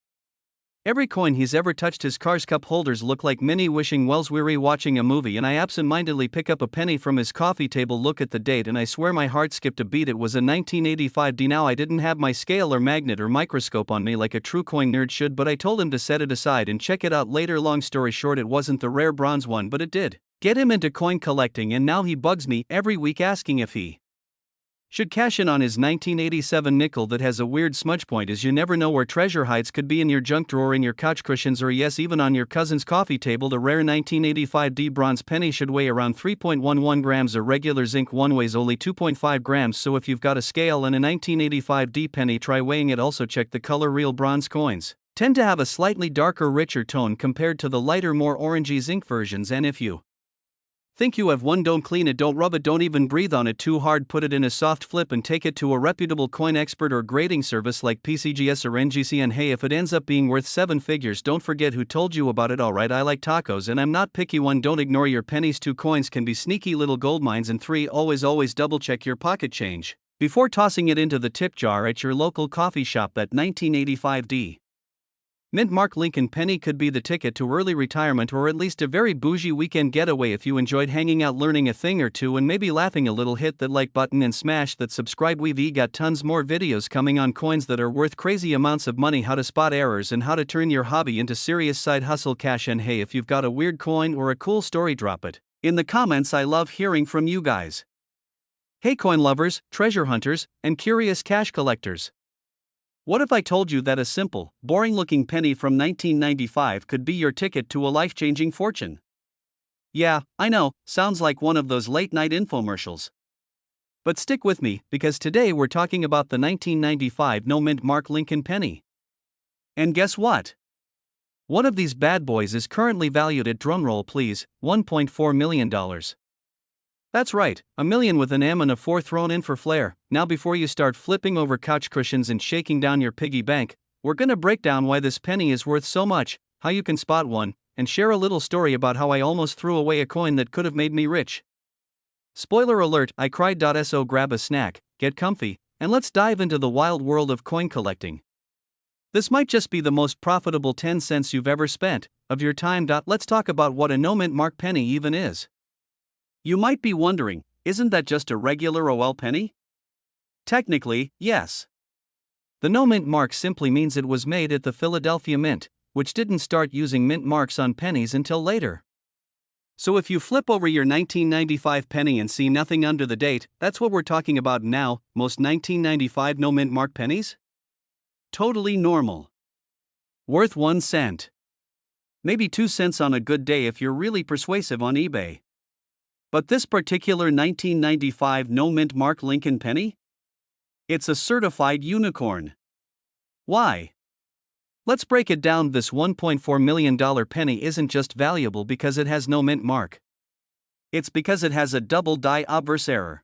every coin he's ever touched. His car's cup holders look like mini wishing wells. We're watching a movie and I absentmindedly pick up a penny from his coffee table, look at the date, and I swear my heart skipped a beat. It was a 1985 D. Now I didn't have my scale or magnet or microscope on me like a true coin nerd should, but I told him to set it aside and check it out later. Long story short, it wasn't the rare bronze one, but it did get him into coin collecting, and now he bugs me every week asking if he should cash in on his 1987 nickel that has a weird smudge. Point is, you never know where treasure hides. Could be in your junk drawer, in your couch cushions, or yes, even on your cousin's coffee table. The rare 1985 D bronze penny should weigh around 3.11 grams. A regular zinc one weighs only 2.5 grams, so if you've got a scale and a 1985 D penny, try weighing it. Also check the color. Real bronze coins tend to have a slightly darker, richer tone compared to the lighter, more orangey zinc versions. And if you think you have one, don't clean it, don't rub it, don't even breathe on it too hard. Put it in a soft flip and take it to a reputable coin expert or grading service like PCGS or NGC. And hey, if it ends up being worth 7 figures, don't forget who told you about it. Alright, I like tacos and I'm not picky. 1, don't ignore your pennies. 2, coins can be sneaky little gold mines. And 3, always double check your pocket change before tossing it into the tip jar at your local coffee shop. That 1985 D mint mark Lincoln penny could be the ticket to early retirement, or at least a very bougie weekend getaway. If you enjoyed hanging out, learning a thing or two, and maybe laughing a little, hit that like button and smash that subscribe. We've got tons more videos coming on coins that are worth crazy amounts of money, how to spot errors, and how to turn your hobby into serious side hustle cash. And hey, if you've got a weird coin or a cool story, drop it in the comments. I love hearing from you guys. Hey coin lovers, treasure hunters, and curious cash collectors. What if I told you that a simple, boring-looking penny from 1995 could be your ticket to a life-changing fortune? Yeah, I know, sounds like one of those late-night infomercials. But stick with me, because today we're talking about the 1995 no mint mark Lincoln penny. And guess what? One of these bad boys is currently valued at, drumroll please, $1.4 million. That's right, $1 million with an M and a 4 thrown in for flair. Now before you start flipping over couch cushions and shaking down your piggy bank, we're gonna break down why this penny is worth so much, how you can spot one, and share a little story about how I almost threw away a coin that could have made me rich. Spoiler alert, I cried. So grab a snack, get comfy, and let's dive into the wild world of coin collecting. This might just be the most profitable 10 cents you've ever spent of your time. Let's talk about what a no-mint mark penny even is. You might be wondering, isn't that just a regular OL penny? Technically, yes. The no-mint mark simply means it was made at the Philadelphia Mint, which didn't start using mint marks on pennies until later. So if you flip over your 1995 penny and see nothing under the date, that's what we're talking about now. Most 1995 no-mint mark pennies? Totally normal. Worth 1 cent. Maybe 2 cents on a good day if you're really persuasive on eBay. But this particular 1995 no-mint mark Lincoln penny? It's a certified unicorn. Why? Let's break it down. This $1.4 million penny isn't just valuable because it has no mint mark. It's because it has a double die obverse error.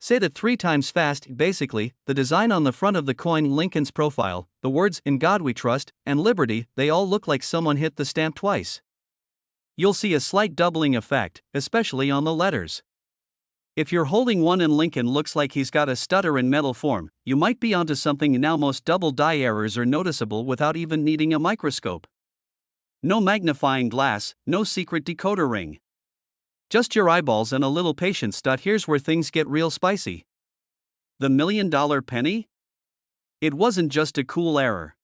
Say that 3 times fast. Basically, the design on the front of the coin, Lincoln's profile, the words "In God We Trust" and "Liberty," they all look like someone hit the stamp twice. You'll see a slight doubling effect, especially on the letters. If you're holding one and Lincoln looks like he's got a stutter in metal form, you might be onto something. Now most double die errors are noticeable without even needing a microscope. No magnifying glass, no secret decoder ring. Just your eyeballs and a little patience. Here's where things get real spicy. The $1 million penny? It wasn't just a cool error.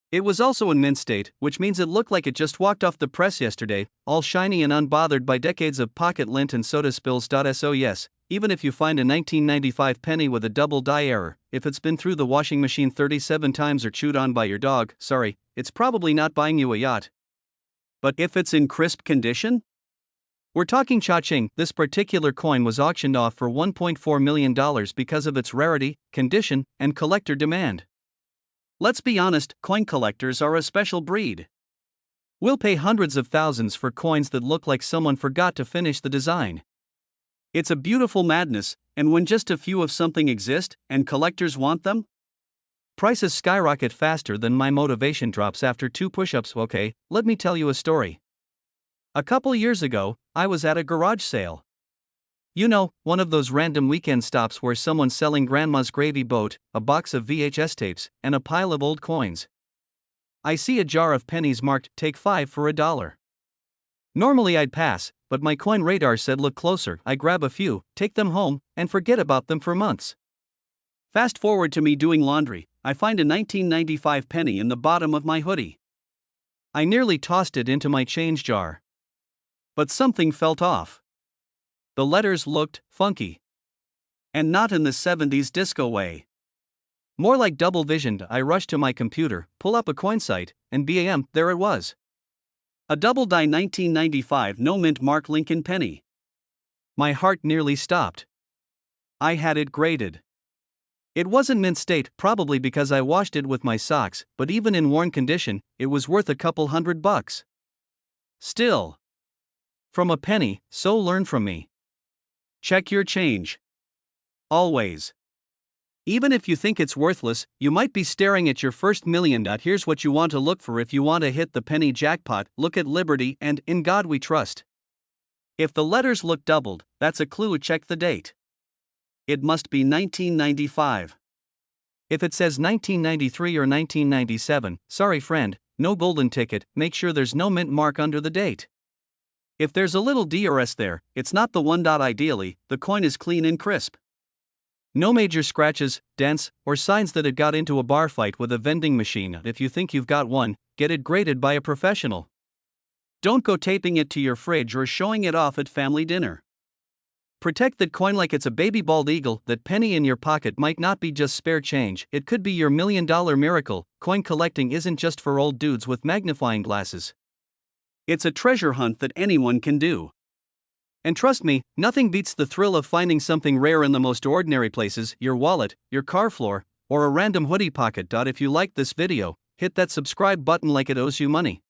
It was also in mint state, which means it looked like it just walked off the press yesterday, all shiny and unbothered by decades of pocket lint and soda spills. So yes, even if you find a 1995 penny with a double die error, if it's been through the washing machine 37 times or chewed on by your dog, sorry, it's probably not buying you a yacht. But if it's in crisp condition? We're talking cha-ching. This particular coin was auctioned off for $1.4 million because of its rarity, condition, and collector demand. Let's be honest, coin collectors are a special breed. We'll pay hundreds of thousands for coins that look like someone forgot to finish the design. It's a beautiful madness, and when just a few of something exist, and collectors want them, prices skyrocket faster than my motivation drops after 2 push-ups. Okay, let me tell you a story. A couple years ago, I was at a garage sale. You know, one of those random weekend stops where someone's selling grandma's gravy boat, a box of VHS tapes, and a pile of old coins. I see a jar of pennies marked "Take 5 for $1." Normally I'd pass, but my coin radar said look closer. I grab a few, take them home, and forget about them for months. Fast forward to me doing laundry, I find a 1995 penny in the bottom of my hoodie. I nearly tossed it into my change jar. But something felt off. The letters looked funky. And not in the 70s disco way. More like double visioned. I rushed to my computer, pull up a coin site, and bam, there it was. A double die 1995 no mint mark Lincoln penny. My heart nearly stopped. I had it graded. It wasn't mint state, probably because I washed it with my socks, but even in worn condition, it was worth a couple $100. Still. From a penny, so learn from me. Check your change. Always. Even if you think it's worthless, you might be staring at your first million. Here's what you want to look for if you want to hit the penny jackpot. Look at Liberty and "In God We Trust." If the letters look doubled, that's a clue. Check the date. It must be 1995. If it says 1993 or 1997, sorry friend, no golden ticket. Make sure there's no mint mark under the date. If there's a little DRS there, it's not the one. Ideally, the coin is clean and crisp. No major scratches, dents, or signs that it got into a bar fight with a vending machine. If you think you've got one, get it graded by a professional. Don't go taping it to your fridge or showing it off at family dinner. Protect that coin like it's a baby bald eagle. That penny in your pocket might not be just spare change, it could be your $1 million miracle. Coin collecting isn't just for old dudes with magnifying glasses. It's a treasure hunt that anyone can do. And trust me, nothing beats the thrill of finding something rare in the most ordinary places: your wallet, your car floor, or a random hoodie pocket. If you liked this video, hit that subscribe button like it owes you money.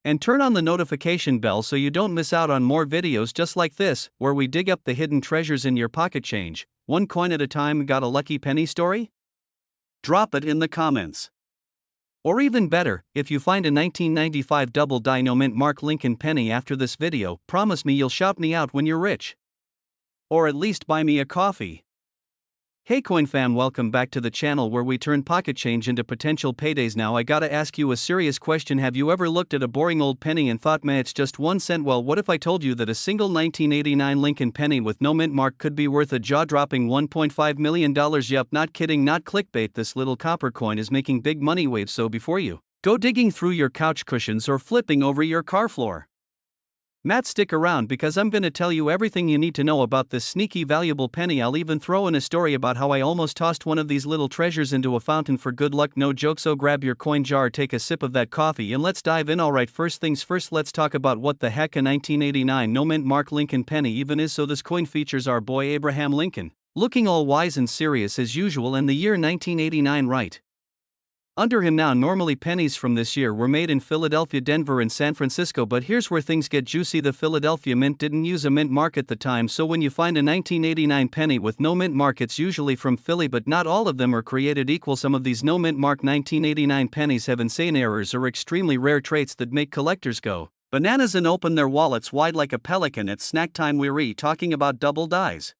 And turn on the notification bell so you don't miss out on more videos just like this, where we dig up the hidden treasures in your pocket change, one coin at a time. Got a lucky penny story? Drop it in the comments. Or even better, if you find a 1995 double die no mint mark Lincoln penny after this video, promise me you'll shout me out when you're rich. Or at least buy me a coffee. Hey coin fam, welcome back to the channel where we turn pocket change into potential paydays. Now I gotta ask you a serious question. Have you ever looked at a boring old penny and thought, man, it's just 1 cent? Well, what if I told you that a single 1989 Lincoln penny with no mint mark could be worth a jaw-dropping $1.5 million? Yup, not kidding, not clickbait. This little copper coin is making big money waves, so before you go digging through your couch cushions or flipping over your car floor, Matt, stick around because I'm gonna tell you everything you need to know about this sneaky valuable penny. I'll even throw in a story about how I almost tossed one of these little treasures into a fountain for good luck. No joke, so grab your coin jar, take a sip of that coffee, and let's dive in. Alright, first things first, let's talk about what the heck a 1989 no mint mark Lincoln penny even is. So this coin features our boy Abraham Lincoln, looking all wise and serious as usual, in the year 1989, right under him. Now, normally pennies from this year were made in Philadelphia, Denver, and San Francisco, but here's where things get juicy. The Philadelphia Mint didn't use a mint mark at the time, so when you find a 1989 penny with no mint mark, it's usually from Philly, but not all of them are created equal. Some of these no mint mark 1989 pennies have insane errors or extremely rare traits that make collectors go bananas and open their wallets wide like a pelican at snack time. We're talking about double dies,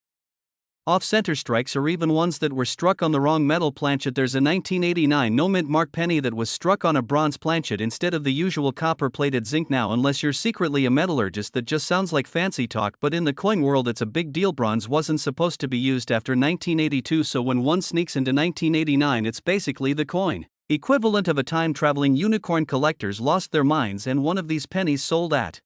off-center strikes, or even ones that were struck on the wrong metal planchet. There's a 1989 no mint mark penny that was struck on a bronze planchet instead of the usual copper-plated zinc. Now, unless you're secretly a metallurgist, that just sounds like fancy talk, but in the coin world it's a big deal. Bronze wasn't supposed to be used after 1982, so when one sneaks into 1989, it's basically the coin equivalent of a time-traveling unicorn. Collectors lost their minds, and one of these pennies sold at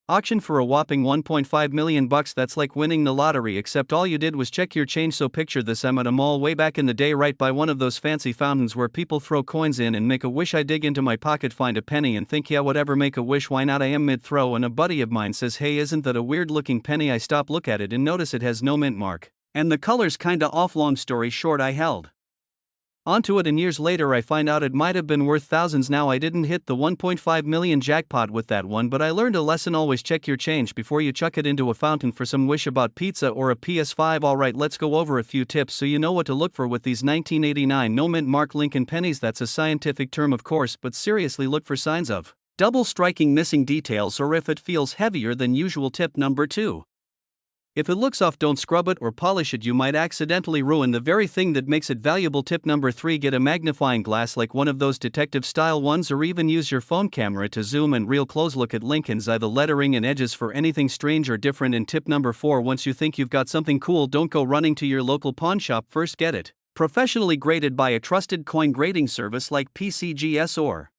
auction for a whopping $1.5 million. That's like winning the lottery, except all you did was check your change. So picture this: I'm at a mall way back in the day, right by one of those fancy fountains where people throw coins in and make a wish. I dig into my pocket, find a penny, and think, yeah, whatever, make a wish, why not? I am mid-throw, and a buddy of mine says, hey, isn't that a weird looking penny? I stop, look at it, and notice it has no mint mark, and the color's kinda off. Long story short, I held onto it, and years later I find out it might have been worth thousands. Now, I didn't hit the 1.5 million jackpot with that one, but I learned a lesson: always check your change before you chuck it into a fountain for some wish about pizza or a PS5. Alright, let's go over a few tips so you know what to look for with these 1989 no mint mark Lincoln pennies. That's a scientific term, of course, but seriously, look for signs of double striking, missing details, or if it feels heavier than usual. Tip number 2. If it looks off, don't scrub it or polish it. You might accidentally ruin the very thing that makes it valuable. Tip number 3. Get a magnifying glass, like one of those detective-style ones, or even use your phone camera to zoom in real close. Look at Lincoln's eye, the lettering and edges, for anything strange or different. And tip number 4. Once you think you've got something cool, don't go running to your local pawn shop. First, get it professionally graded by a trusted coin grading service like PCGS or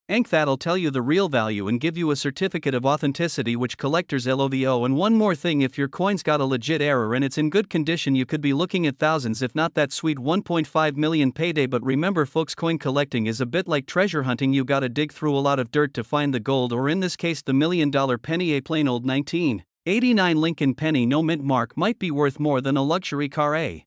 Ink. That'll tell you the real value and give you a certificate of authenticity, which collectors love. And one more thing: if your coin's got a legit error and it's in good condition, you could be looking at thousands, if not that sweet 1.5 million payday. But remember folks, coin collecting is a bit like treasure hunting. You gotta dig through a lot of dirt to find the gold, or in this case, the $1 million penny. A plain old 1989 Lincoln penny no mint mark might be worth more than a luxury car, a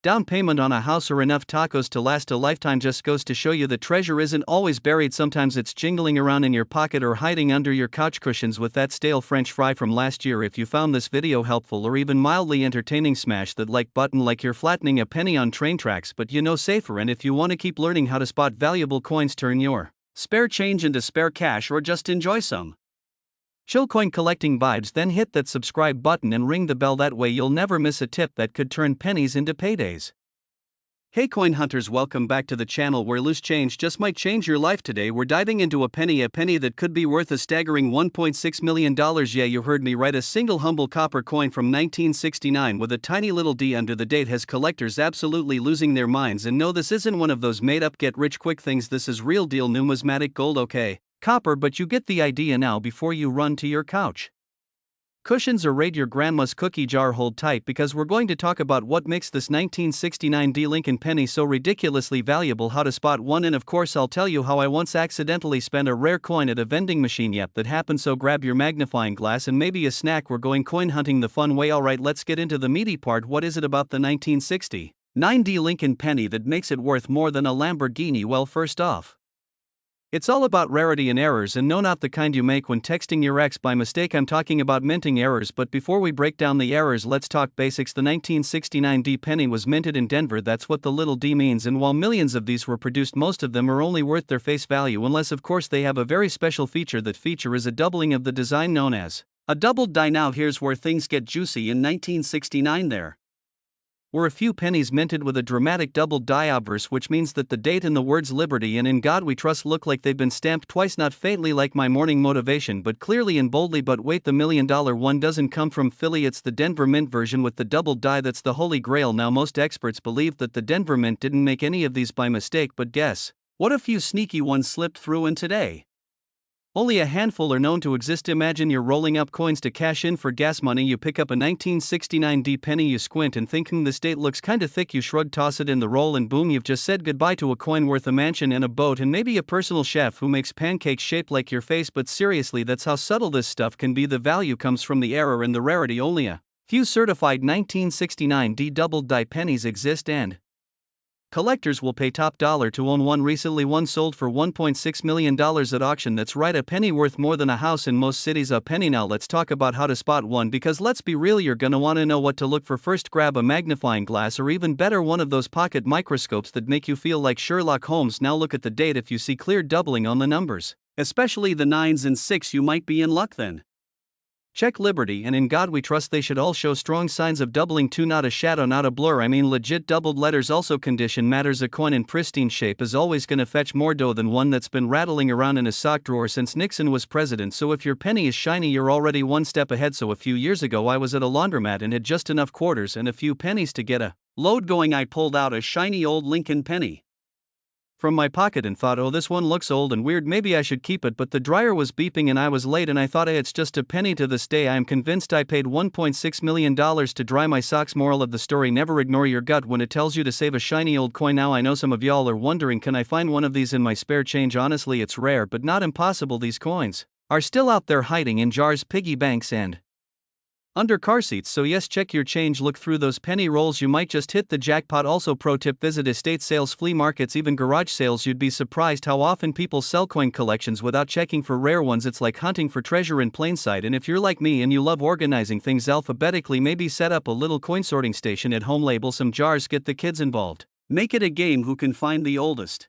down payment on a house, or enough tacos to last a lifetime. Just goes to show you the treasure isn't always buried. Sometimes it's jingling around in your pocket or hiding under your couch cushions with that stale French fry from last year. If you found this video helpful or even mildly entertaining, smash that like button like you're flattening a penny on train tracks, but you know safer. And if you want to keep learning how to spot valuable coins, turn your spare change into spare cash, or just enjoy some chill coin collecting vibes, then hit that subscribe button and ring the bell. That way you'll never miss a tip that could turn pennies into paydays. Hey coin hunters, welcome back to the channel where loose change just might change your life. Today we're diving into a penny that could be worth a staggering $1.6 million. Yeah, you heard me right, a single humble copper coin from 1969 with a tiny little D under the date has collectors absolutely losing their minds. And no, this isn't one of those made-up get-rich-quick things. This is real deal numismatic gold, okay? Copper, but you get the idea now. Before you run to your couch cushions or raid your grandma's cookie jar, hold tight, because we're going to talk about what makes this 1969 D Lincoln penny so ridiculously valuable, how to spot one, and of course I'll tell you how I once accidentally spent a rare coin at a vending machine. Yep, that happened, so grab your magnifying glass and maybe a snack. We're going coin hunting the fun way. Alright, let's get into the meaty part. What is it about the 1969 D Lincoln penny that makes it worth more than a Lamborghini? Well, first off, It's all about rarity and errors, and no, not the kind you make when texting your ex by mistake. I'm talking about minting errors. But before we break down the errors, let's talk basics. The 1969 D penny was minted in Denver. That's what the little d means, and while millions of these were produced, most of them are only worth their face value, unless of course they have a very special feature. That feature is a doubling of the design, known as a doubled die. Now here's where things get juicy. In 1969 there were a few pennies minted with a dramatic doubled die obverse, which means that the date and the words Liberty and In God We Trust look like they've been stamped twice, not faintly like my morning motivation, but clearly and boldly. But wait, the $1 million one doesn't come from Philly, it's the Denver Mint version with the doubled die. That's the holy grail. Now most experts believe that the Denver Mint didn't make any of these by mistake, but guess what? A few sneaky ones slipped through, and today only a handful are known to exist. Imagine you're rolling up coins to cash in for gas money. You pick up a 1969 D penny, you squint and thinking this date looks kinda thick, you shrug, toss it in the roll, and boom, you've just said goodbye to a coin worth a mansion and a boat and maybe a personal chef who makes pancakes shaped like your face. But seriously, that's how subtle this stuff can be. The value comes from the error and the rarity. Only a few certified 1969 D doubled die pennies exist, and collectors will pay top dollar to own one. Recently one sold for $1.6 million at auction. That's right, a penny worth more than a house in most cities. A penny. Now let's talk about how to spot one, because let's be real, you're gonna wanna know what to look for. First, grab a magnifying glass, or even better, one of those pocket microscopes that make you feel like Sherlock Holmes. Now look at the date. If you see clear doubling on the numbers, especially the 9s and 6, you might be in luck then. Check Liberty and In God We Trust. They should all show strong signs of doubling too, not a shadow, not a blur. I mean legit doubled letters. Also, condition matters. A coin in pristine shape is always gonna fetch more dough than one that's been rattling around in a sock drawer since Nixon was president. So if your penny is shiny, you're already one step ahead. So a few years ago I was at a laundromat and had just enough quarters and a few pennies to get a load going. I pulled out a shiny old Lincoln penny from my pocket and thought, oh, this one looks old and weird, maybe I should keep it. But the dryer was beeping and I was late, and I thought, hey, it's just a penny. To this day I am convinced I paid $1.6 million to dry my socks. Moral of the story: never ignore your gut when it tells you to save a shiny old coin. Now I know some of y'all are wondering, can I find one of these in my spare change? Honestly, it's rare but not impossible. These coins are still out there hiding in jars, piggy banks, and under car seats. So yes, check your change, look through those penny rolls, you might just hit the jackpot. Also pro tip: visit estate sales, flea markets, even garage sales. You'd be surprised how often people sell coin collections without checking for rare ones. It's like hunting for treasure in plain sight. And if you're like me and you love organizing things alphabetically, maybe set up a little coin sorting station at home. Label some jars, get the kids involved. Make it a game, who can find the oldest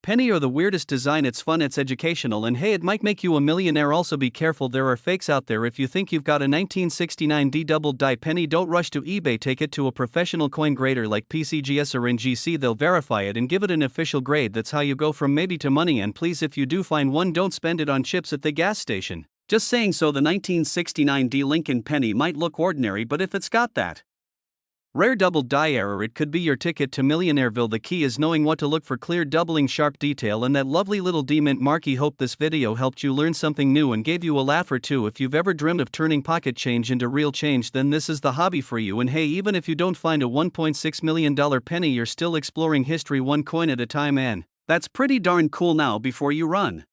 penny or the weirdest design. It's fun, it's educational, and hey, it might make you a millionaire. Also be careful, there are fakes out there. If you think you've got a 1969 D doubled die penny, don't rush to eBay. Take it to a professional coin grader like PCGS or NGC. They'll verify it and give it an official grade. That's how you go from maybe to money. And please, if you do find one, don't spend it on chips at the gas station. Just saying. So the 1969 D Lincoln penny might look ordinary, but if it's got that rare doubled die error, it could be your ticket to Millionaireville. The key is knowing what to look for: clear doubling, sharp detail, and that lovely little D mint marquee. Hope this video helped you learn something new and gave you a laugh or two. If you've ever dreamed of turning pocket change into real change, then this is the hobby for you. And hey, even if you don't find a $1.6 million penny, you're still exploring history one coin at a time, and that's pretty darn cool. Now before you run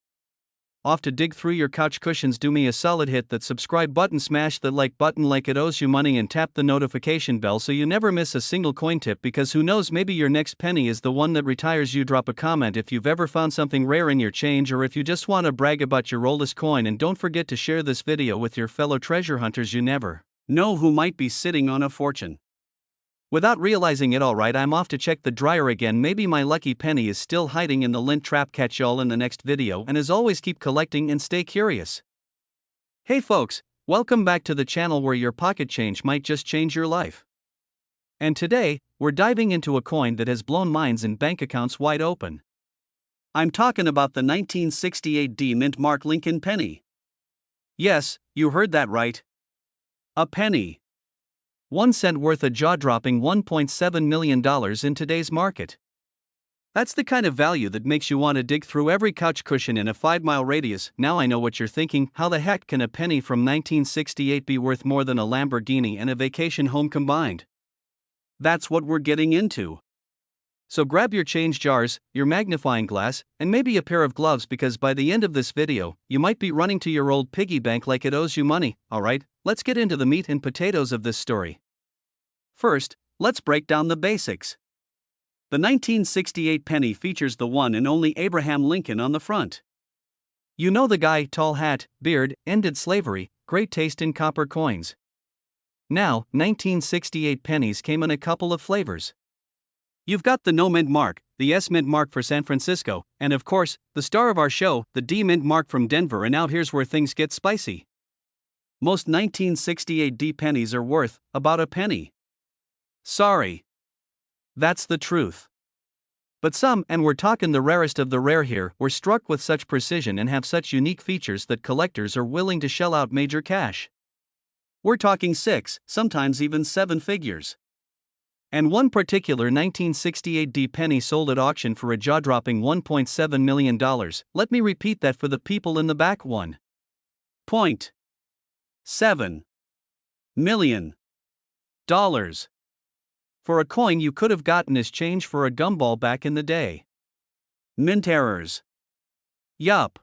off to dig through your couch cushions, do me a solid, hit that subscribe button, smash the like button like it owes you money, and tap the notification bell so you never miss a single coin tip, because who knows, maybe your next penny is the one that retires you. Drop a comment if you've ever found something rare in your change, or if you just want to brag about your oldest coin. And don't forget to share this video with your fellow treasure hunters. You never know who might be sitting on a fortune without realizing it. Alright, I'm off to check the dryer again. Maybe my lucky penny is still hiding in the lint trap. Catch y'all in the next video, and as always, keep collecting and stay curious. Hey folks, welcome back to the channel where your pocket change might just change your life. And today, we're diving into a coin that has blown minds and bank accounts wide open. I'm talking about the 1968 D Mint Mark Lincoln penny. Yes, you heard that right. A penny. 1 cent worth, a jaw-dropping $1.7 million in today's market. That's the kind of value that makes you want to dig through every couch cushion in a 5-mile radius. Now I know what you're thinking: how the heck can a penny from 1968 be worth more than a Lamborghini and a vacation home combined? That's what we're getting into. So grab your change jars, your magnifying glass, and maybe a pair of gloves, because by the end of this video, you might be running to your old piggy bank like it owes you money. Alright, let's get into the meat and potatoes of this story. First, let's break down the basics. The 1968 penny features the one and only Abraham Lincoln on the front. You know the guy, tall hat, beard, ended slavery, great taste in copper coins. Now, 1968 pennies came in a couple of flavors. You've got the no mint mark, the S mint mark for San Francisco, and of course, the star of our show, the D mint mark from Denver. And now here's where things get spicy. Most 1968 D pennies are worth about a penny. Sorry. That's the truth. But some, and we're talking the rarest of the rare here, were struck with such precision and have such unique features that collectors are willing to shell out major cash. We're talking 6, sometimes even 7 figures. And one particular 1968 D penny sold at auction for a jaw-dropping $1.7 million. Let me repeat that for the people in the back: $1.7 million. For a coin you could have gotten as change for a gumball back in the day. Mint errors. Yup.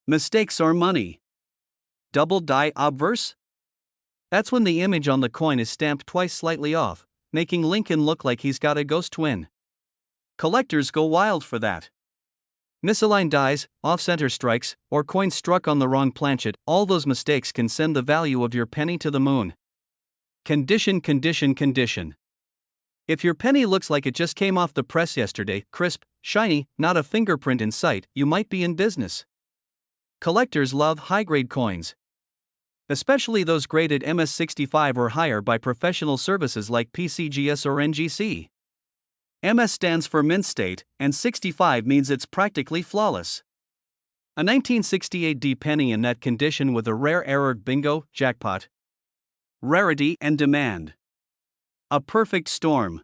Mistakes or money. Double die obverse? That's when the image on the coin is stamped twice slightly off, making Lincoln look like he's got a ghost twin. Collectors go wild for that. Misaligned dies, off-center strikes, or coins struck on the wrong planchet, all those mistakes can send the value of your penny to the moon. Condition. If your penny looks like it just came off the press yesterday, crisp, shiny, not a fingerprint in sight, you might be in business. Collectors love high-grade coins, especially those graded MS65 or higher by professional services like PCGS or NGC. MS stands for mint state, and 65 means it's practically flawless. A 1968 D penny in that condition with a rare error: bingo, jackpot. Rarity and demand. A perfect storm.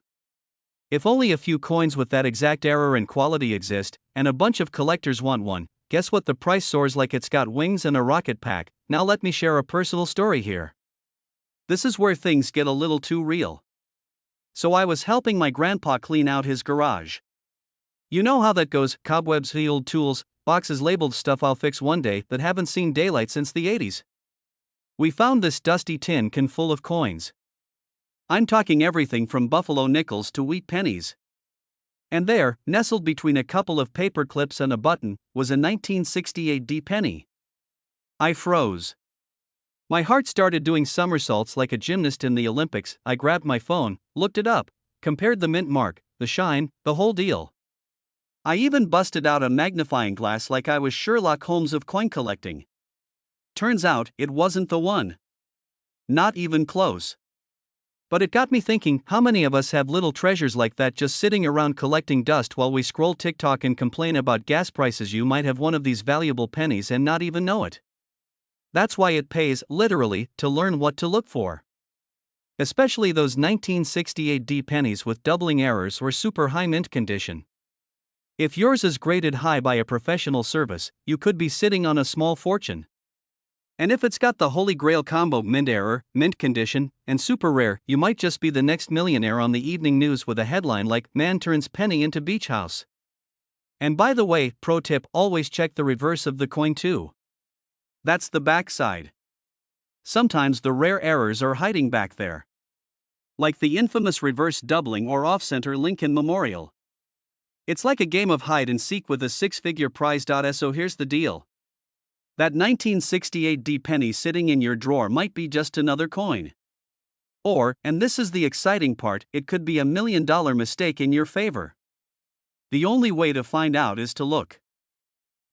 If only a few coins with that exact error and quality exist, and a bunch of collectors want one, guess what? The price soars like it's got wings and a rocket pack. Now let me share a personal story here. This is where things get a little too real. So I was helping my grandpa clean out his garage. You know how that goes: cobwebs, old tools, boxes labeled stuff I'll fix one day that haven't seen daylight since the 80s. We found this dusty tin can full of coins. I'm talking everything from buffalo nickels to wheat pennies. And there, nestled between a couple of paper clips and a button, was a 1968 D penny. I froze. My heart started doing somersaults like a gymnast in the Olympics. I grabbed my phone, looked it up, compared the mint mark, the shine, the whole deal. I even busted out a magnifying glass like I was Sherlock Holmes of coin collecting. Turns out, it wasn't the one. Not even close. But it got me thinking, how many of us have little treasures like that just sitting around collecting dust while we scroll TikTok and complain about gas prices? You might have one of these valuable pennies and not even know it. That's why it pays, literally, to learn what to look for. Especially those 1968 D pennies with doubling errors or super high mint condition. If yours is graded high by a professional service, you could be sitting on a small fortune. And if it's got the holy grail combo: mint error, mint condition, and super rare, you might just be the next millionaire on the evening news with a headline like "Man Turns Penny into Beach House." And by the way, pro tip: always check the reverse of the coin too. That's the backside. Sometimes the rare errors are hiding back there. Like the infamous reverse doubling or off-center Lincoln Memorial. It's like a game of hide and seek with a 6-figure prize. So here's the deal. That 1968 D penny sitting in your drawer might be just another coin. Or, and this is the exciting part, it could be $1 million mistake in your favor. The only way to find out is to look.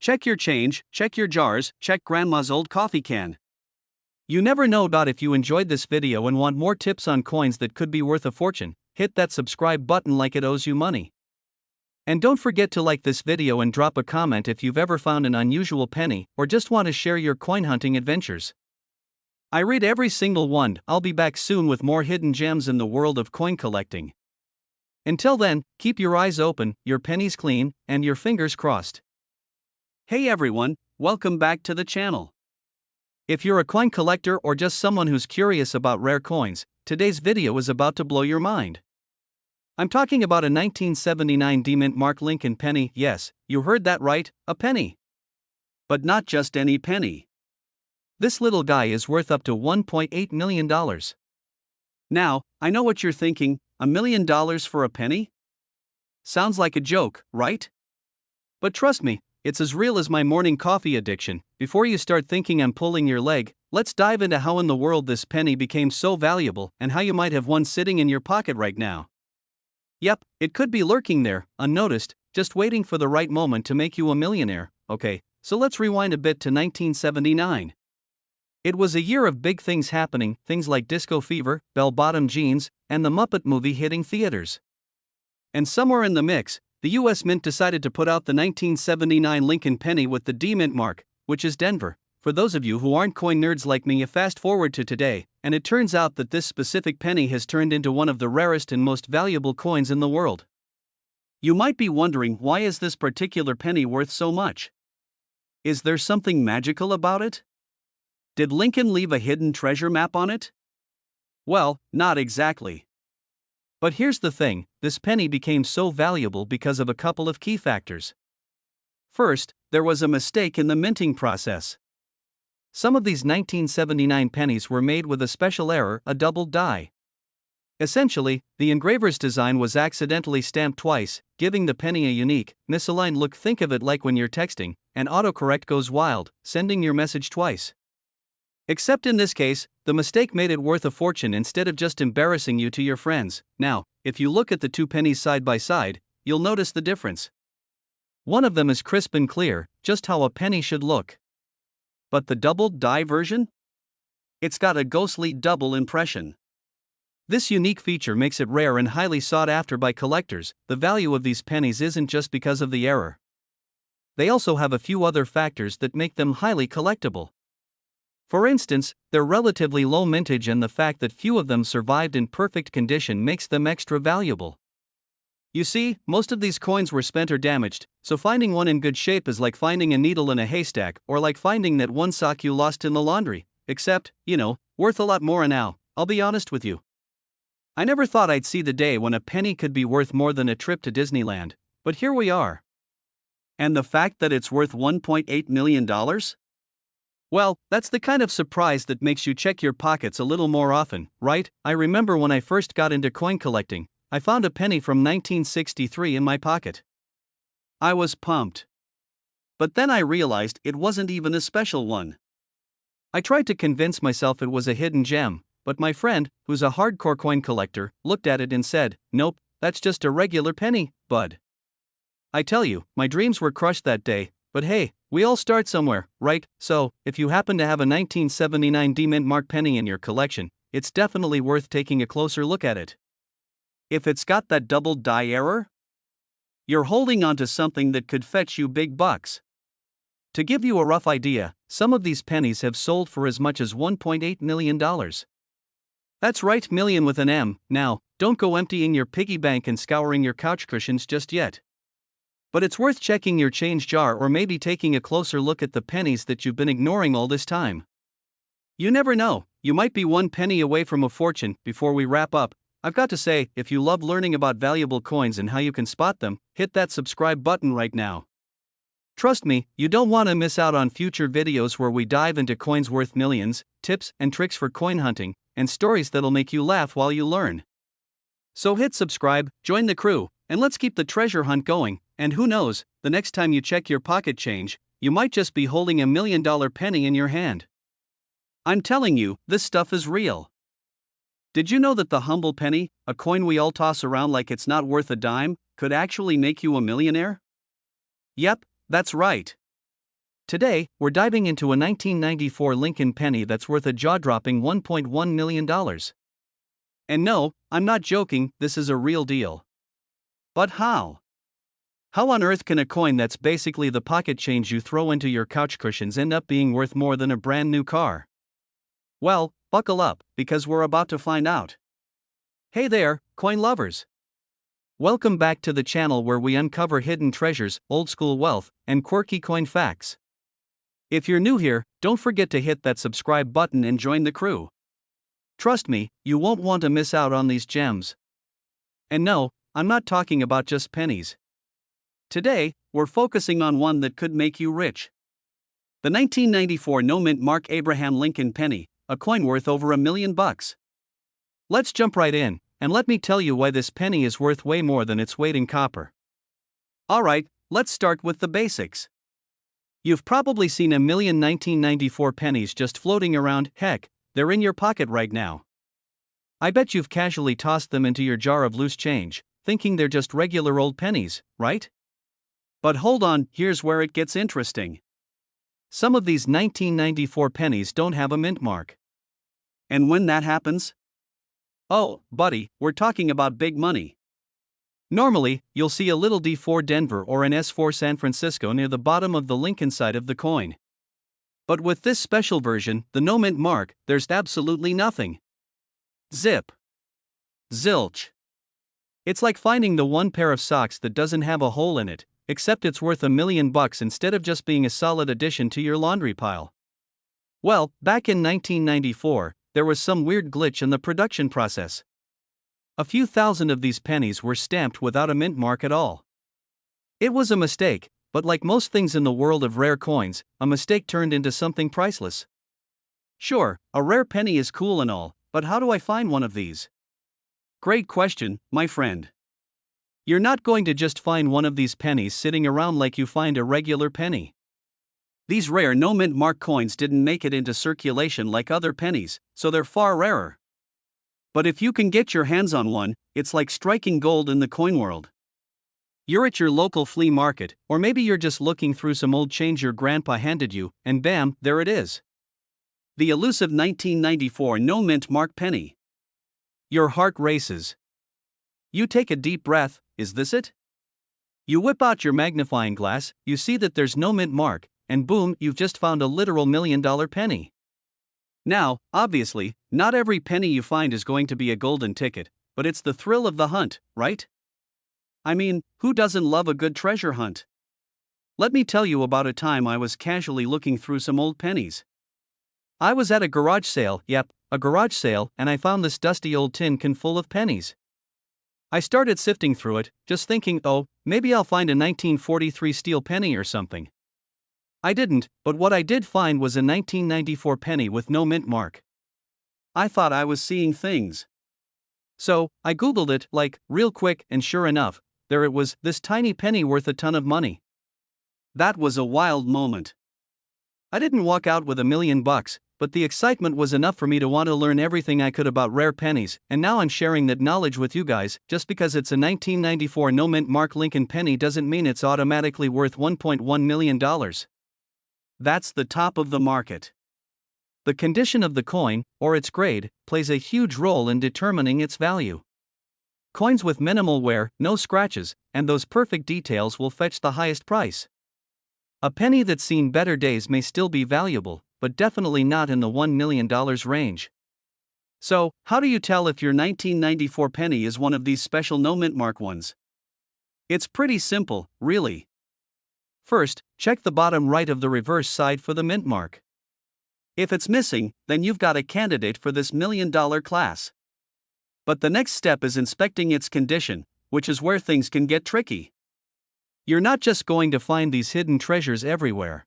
Check your change, check your jars, check grandma's old coffee can. You never know. If you enjoyed this video and want more tips on coins that could be worth a fortune, hit that subscribe button like it owes you money. And don't forget to like this video and drop a comment if you've ever found an unusual penny or just want to share your coin hunting adventures. I read every single one. I'll be back soon with more hidden gems in the world of coin collecting. Until then, keep your eyes open, your pennies clean, and your fingers crossed. Hey everyone, welcome back to the channel. If you're a coin collector or just someone who's curious about rare coins, today's video is about to blow your mind. I'm talking about a 1979 D mint mark Lincoln penny. Yes, you heard that right, a penny. But not just any penny. This little guy is worth up to $1.8 million. Now, I know what you're thinking: $1 million for a penny? Sounds like a joke, right? But trust me, it's as real as my morning coffee addiction. Before you start thinking I'm pulling your leg, let's dive into how in the world this penny became so valuable and how you might have one sitting in your pocket right now. Yep, it could be lurking there, unnoticed, just waiting for the right moment to make you a millionaire. Okay, so let's rewind a bit to 1979. It was a year of big things happening, things like disco fever, bell-bottom jeans, and the Muppet movie hitting theaters. And somewhere in the mix, the US Mint decided to put out the 1979 Lincoln penny with the D Mint mark, which is Denver. For those of you who aren't coin nerds like me, you fast forward to today, and it turns out that this specific penny has turned into one of the rarest and most valuable coins in the world. You might be wondering, why is this particular penny worth so much? Is there something magical about it? Did Lincoln leave a hidden treasure map on it? Well, not exactly. But here's the thing, this penny became so valuable because of a couple of key factors. First, there was a mistake in the minting process. Some of these 1979 pennies were made with a special error, a doubled die. Essentially, the engraver's design was accidentally stamped twice, giving the penny a unique, misaligned look. Think of it like when you're texting, and autocorrect goes wild, sending your message twice. Except in this case, the mistake made it worth a fortune instead of just embarrassing you to your friends. Now, if you look at the two pennies side by side, you'll notice the difference. One of them is crisp and clear, just how a penny should look. But the doubled die version? It's got a ghostly double impression. This unique feature makes it rare and highly sought after by collectors. The value of these pennies isn't just because of the error. They also have a few other factors that make them highly collectible. For instance, their relatively low mintage and the fact that few of them survived in perfect condition makes them extra valuable. You see, most of these coins were spent or damaged, so finding one in good shape is like finding a needle in a haystack, or like finding that one sock you lost in the laundry. Except, worth a lot more now, I'll be honest with you. I never thought I'd see the day when a penny could be worth more than a trip to Disneyland, but here we are. And the fact that it's worth $1.8 million? Well, that's the kind of surprise that makes you check your pockets a little more often, right? I remember when I first got into coin collecting, I found a penny from 1963 in my pocket. I was pumped. But then I realized it wasn't even a special one. I tried to convince myself it was a hidden gem, but my friend, who's a hardcore coin collector, looked at it and said, "Nope, that's just a regular penny, bud." I tell you, my dreams were crushed that day, but hey, we all start somewhere, right? So, if you happen to have a 1979 D Mint mark penny in your collection, it's definitely worth taking a closer look at it. If it's got that doubled die error, you're holding onto something that could fetch you big bucks. To give you a rough idea, some of these pennies have sold for as much as $1.8 million. That's right, million with an M. Now, don't go emptying your piggy bank and scouring your couch cushions just yet. But it's worth checking your change jar or maybe taking a closer look at the pennies that you've been ignoring all this time. You never know, you might be one penny away from a fortune. Before we wrap up, I've got to say, if you love learning about valuable coins and how you can spot them, hit that subscribe button right now. Trust me, you don't want to miss out on future videos where we dive into coins worth millions, tips and tricks for coin hunting, and stories that'll make you laugh while you learn. So hit subscribe, join the crew, and let's keep the treasure hunt going. And who knows, the next time you check your pocket change, you might just be holding $1 million penny in your hand. I'm telling you, this stuff is real. Did you know that the humble penny, a coin we all toss around like it's not worth a dime, could actually make you a millionaire? Yep, that's right. Today, we're diving into a 1994 Lincoln penny that's worth a jaw-dropping $1.1 million. And no, I'm not joking, this is a real deal. But how? How on earth can a coin that's basically the pocket change you throw into your couch cushions end up being worth more than a brand new car? Well, buckle up, because we're about to find out. Hey there, coin lovers! Welcome back to the channel where we uncover hidden treasures, old school wealth, and quirky coin facts. If you're new here, don't forget to hit that subscribe button and join the crew. Trust me, you won't want to miss out on these gems. And no, I'm not talking about just pennies. Today, we're focusing on one that could make you rich. The 1994 no-mint Mark Abraham Lincoln penny, a coin worth over $1 million. Let's jump right in, and let me tell you why this penny is worth way more than its weight in copper. Alright, let's start with the basics. You've probably seen a million 1994 pennies just floating around, heck, they're in your pocket right now. I bet you've casually tossed them into your jar of loose change, thinking they're just regular old pennies, right? But hold on, here's where it gets interesting. Some of these 1994 pennies don't have a mint mark. And when that happens? Oh, buddy, we're talking about big money. Normally, you'll see a little D4 Denver or an S4 San Francisco near the bottom of the Lincoln side of the coin. But with this special version, the no mint mark, there's absolutely nothing. Zip. Zilch. It's like finding the one pair of socks that doesn't have a hole in it, except it's worth $1 million instead of just being a solid addition to your laundry pile. Well, back in 1994, there was some weird glitch in the production process. A few thousand of these pennies were stamped without a mint mark at all. It was a mistake, but like most things in the world of rare coins, a mistake turned into something priceless. Sure, a rare penny is cool and all, but how do I find one of these? Great question, my friend. You're not going to just find one of these pennies sitting around like you find a regular penny. These rare no mint mark coins didn't make it into circulation like other pennies, so they're far rarer. But if you can get your hands on one, it's like striking gold in the coin world. You're at your local flea market, or maybe you're just looking through some old change your grandpa handed you, and bam, there it is. The elusive 1994 no mint mark penny. Your heart races. You take a deep breath, is this it? You whip out your magnifying glass, you see that there's no mint mark, and boom, you've just found a literal $1 million penny. Now, obviously, not every penny you find is going to be a golden ticket, but it's the thrill of the hunt, right? I mean, who doesn't love a good treasure hunt? Let me tell you about a time I was casually looking through some old pennies. I was at a garage sale, a garage sale, and I found this dusty old tin can full of pennies. I started sifting through it, just thinking, oh, maybe I'll find a 1943 steel penny or something. I didn't, but what I did find was a 1994 penny with no mint mark. I thought I was seeing things. So, I googled it, real quick, and sure enough, there it was, this tiny penny worth a ton of money. That was a wild moment. I didn't walk out with $1 million, but the excitement was enough for me to want to learn everything I could about rare pennies, and now I'm sharing that knowledge with you guys. Just because it's a 1994 no mint mark Lincoln penny doesn't mean it's automatically worth $1.1 million. That's the top of the market. The condition of the coin, or its grade, plays a huge role in determining its value. Coins with minimal wear, no scratches, and those perfect details will fetch the highest price. A penny that's seen better days may still be valuable, but definitely not in the $1 million range. So, how do you tell if your 1994 penny is one of these special no mint mark ones? It's pretty simple, really. First, check the bottom right of the reverse side for the mint mark. If it's missing, then you've got a candidate for this $1 million class. But the next step is inspecting its condition, which is where things can get tricky. You're not just going to find these hidden treasures everywhere.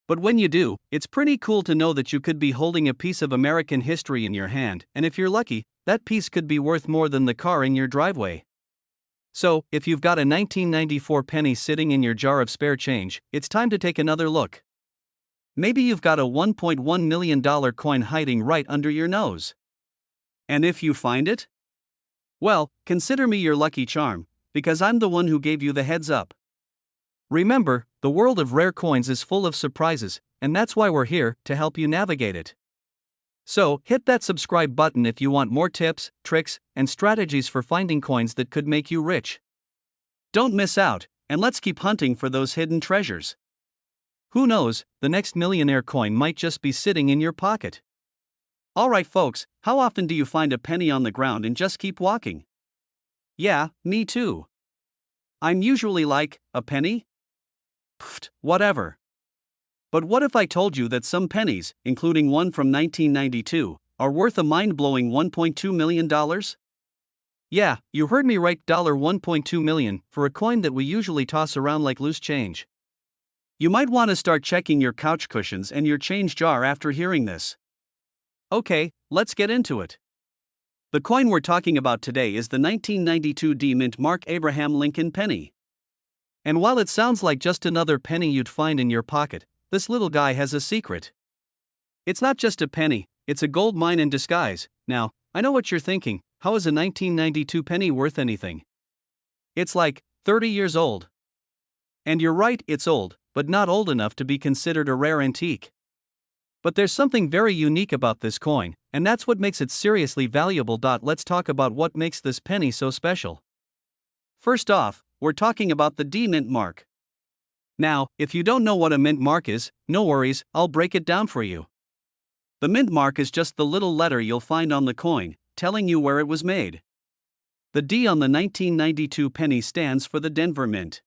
But when you do, it's pretty cool to know that you could be holding a piece of American history in your hand, and if you're lucky, that piece could be worth more than the car in your driveway. So, if you've got a 1994 penny sitting in your jar of spare change, it's time to take another look. Maybe you've got a $1.1 million coin hiding right under your nose. And if you find it? Well, consider me your lucky charm, because I'm the one who gave you the heads up. Remember, the world of rare coins is full of surprises, and that's why we're here, to help you navigate it. So, hit that subscribe button if you want more tips, tricks, and strategies for finding coins that could make you rich. Don't miss out, and let's keep hunting for those hidden treasures. Who knows, the next millionaire coin might just be sitting in your pocket. Alright folks, how often do you find a penny on the ground and just keep walking? Yeah, me too. I'm usually like, a penny? Pfft, whatever. But what if I told you that some pennies, including one from 1992, are worth a mind-blowing $1.2 million? Yeah, you heard me right, $1.2 million, for a coin that we usually toss around like loose change. You might want to start checking your couch cushions and your change jar after hearing this. Okay, let's get into it. The coin we're talking about today is the 1992 D Mint Mark Abraham Lincoln penny. And while it sounds like just another penny you'd find in your pocket, this little guy has a secret. It's not just a penny, it's a gold mine in disguise. Now, I know what you're thinking: how is a 1992 penny worth anything? It's like 30 years old. And you're right, it's old, but not old enough to be considered a rare antique. But there's something very unique about this coin, and that's what makes it seriously valuable. Let's talk about what makes this penny so special. First off, we're talking about the D Mint mark. Now, if you don't know what a mint mark is, no worries, I'll break it down for you. The mint mark is just the little letter you'll find on the coin, telling you where it was made. The D on the 1992 penny stands for the Denver Mint.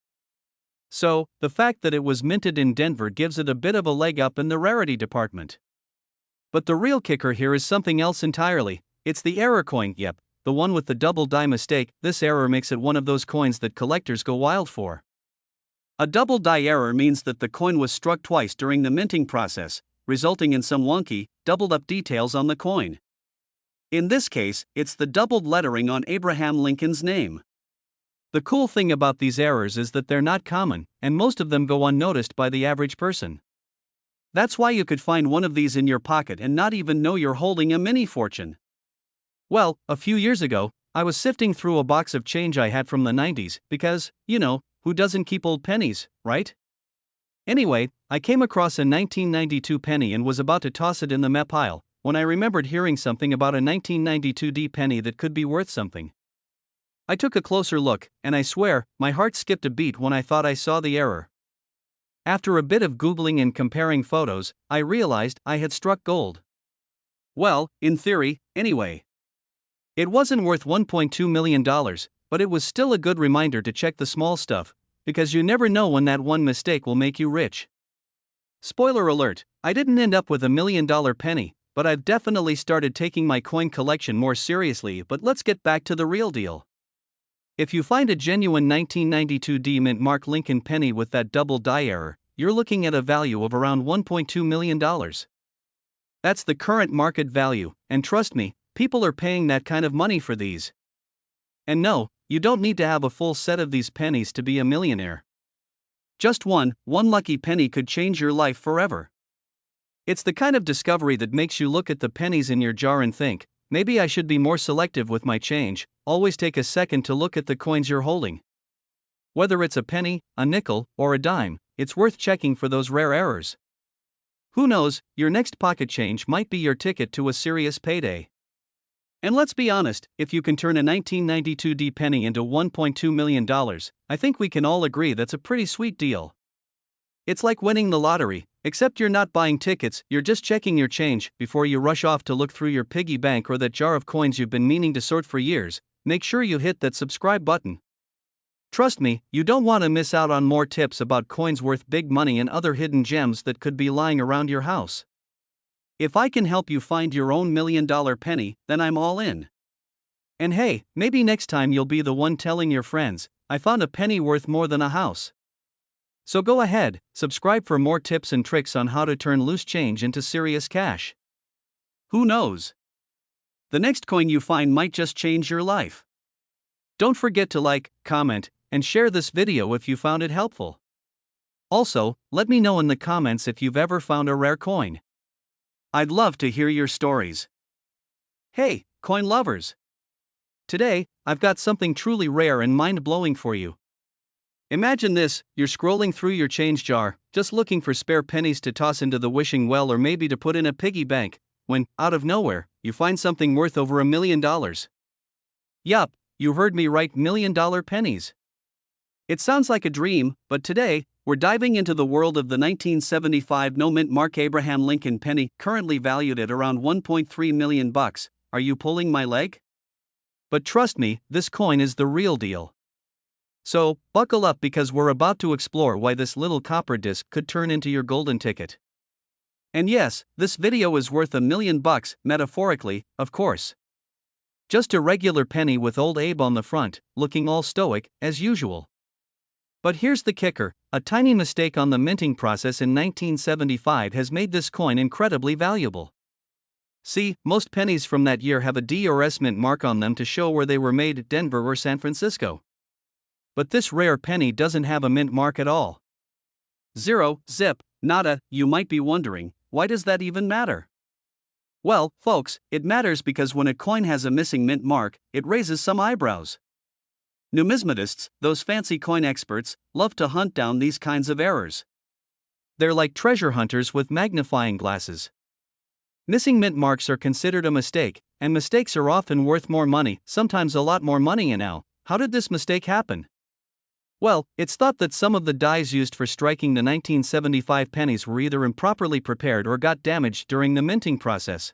So, the fact that it was minted in Denver gives it a bit of a leg up in the rarity department. But the real kicker here is something else entirely. It's the error coin. Yep, the one with the double die mistake. This error makes it one of those coins that collectors go wild for. A double die error means that the coin was struck twice during the minting process, resulting in some wonky, doubled up details on the coin. In this case, it's the doubled lettering on Abraham Lincoln's name. The cool thing about these errors is that they're not common, and most of them go unnoticed by the average person. That's why you could find one of these in your pocket and not even know you're holding a mini fortune. Well, a few years ago, I was sifting through a box of change I had from the 90s, because, who doesn't keep old pennies, right? Anyway, I came across a 1992 penny and was about to toss it in the meh pile, when I remembered hearing something about a 1992 D penny that could be worth something. I took a closer look, and I swear, my heart skipped a beat when I thought I saw the error. After a bit of Googling and comparing photos, I realized I had struck gold. Well, in theory, anyway. It wasn't worth $1.2 million, but it was still a good reminder to check the small stuff, because you never know when that one mistake will make you rich. Spoiler alert, I didn't end up with a $1 million penny, but I've definitely started taking my coin collection more seriously. But let's get back to the real deal. If you find a genuine 1992 D Mint mark Lincoln penny with that double die error, you're looking at a value of around $1.2 million. That's the current market value, and trust me, people are paying that kind of money for these. And no, you don't need to have a full set of these pennies to be a millionaire. Just one lucky penny could change your life forever. It's the kind of discovery that makes you look at the pennies in your jar and think, maybe I should be more selective with my change. Always take a second to look at the coins you're holding. Whether it's a penny, a nickel, or a dime, it's worth checking for those rare errors. Who knows, your next pocket change might be your ticket to a serious payday. And let's be honest, if you can turn a 1992 D penny into $1.2 million, I think we can all agree that's a pretty sweet deal. It's like winning the lottery, except you're not buying tickets, you're just checking your change before you rush off to look through your piggy bank or that jar of coins you've been meaning to sort for years. Make sure you hit that subscribe button. Trust me, you don't want to miss out on more tips about coins worth big money and other hidden gems that could be lying around your house. If I can help you find your own $1 million penny, then I'm all in. And hey, maybe next time you'll be the one telling your friends, I found a penny worth more than a house. So go ahead, subscribe for more tips and tricks on how to turn loose change into serious cash. Who knows? The next coin you find might just change your life. Don't forget to like, comment, and share this video if you found it helpful. Also, let me know in the comments if you've ever found a rare coin. I'd love to hear your stories. Hey, coin lovers! Today, I've got something truly rare and mind-blowing for you. Imagine this: you're scrolling through your change jar, just looking for spare pennies to toss into the wishing well or maybe to put in a piggy bank, when, out of nowhere, you find something worth over $1 million. Yup, you heard me right, $1 million pennies. It sounds like a dream, but today, we're diving into the world of the 1975 no-mint mark Abraham Lincoln penny, currently valued at around $1.3 million. Are you pulling my leg? But trust me, this coin is the real deal. So, buckle up because we're about to explore why this little copper disc could turn into your golden ticket. And yes, this video is worth $1 million, metaphorically, of course. Just a regular penny with old Abe on the front, looking all stoic, as usual. But here's the kicker: a tiny mistake on the minting process in 1975 has made this coin incredibly valuable. See, most pennies from that year have a D or S mint mark on them to show where they were made, Denver or San Francisco. But this rare penny doesn't have a mint mark at all. Zero, zip, nada. You might be wondering, why does that even matter? Well, folks, it matters because when a coin has a missing mint mark, it raises some eyebrows. Numismatists, those fancy coin experts, love to hunt down these kinds of errors. They're like treasure hunters with magnifying glasses. Missing mint marks are considered a mistake, and mistakes are often worth more money, sometimes a lot more money. And now, how did this mistake happen? Well, it's thought that some of the dies used for striking the 1975 pennies were either improperly prepared or got damaged during the minting process.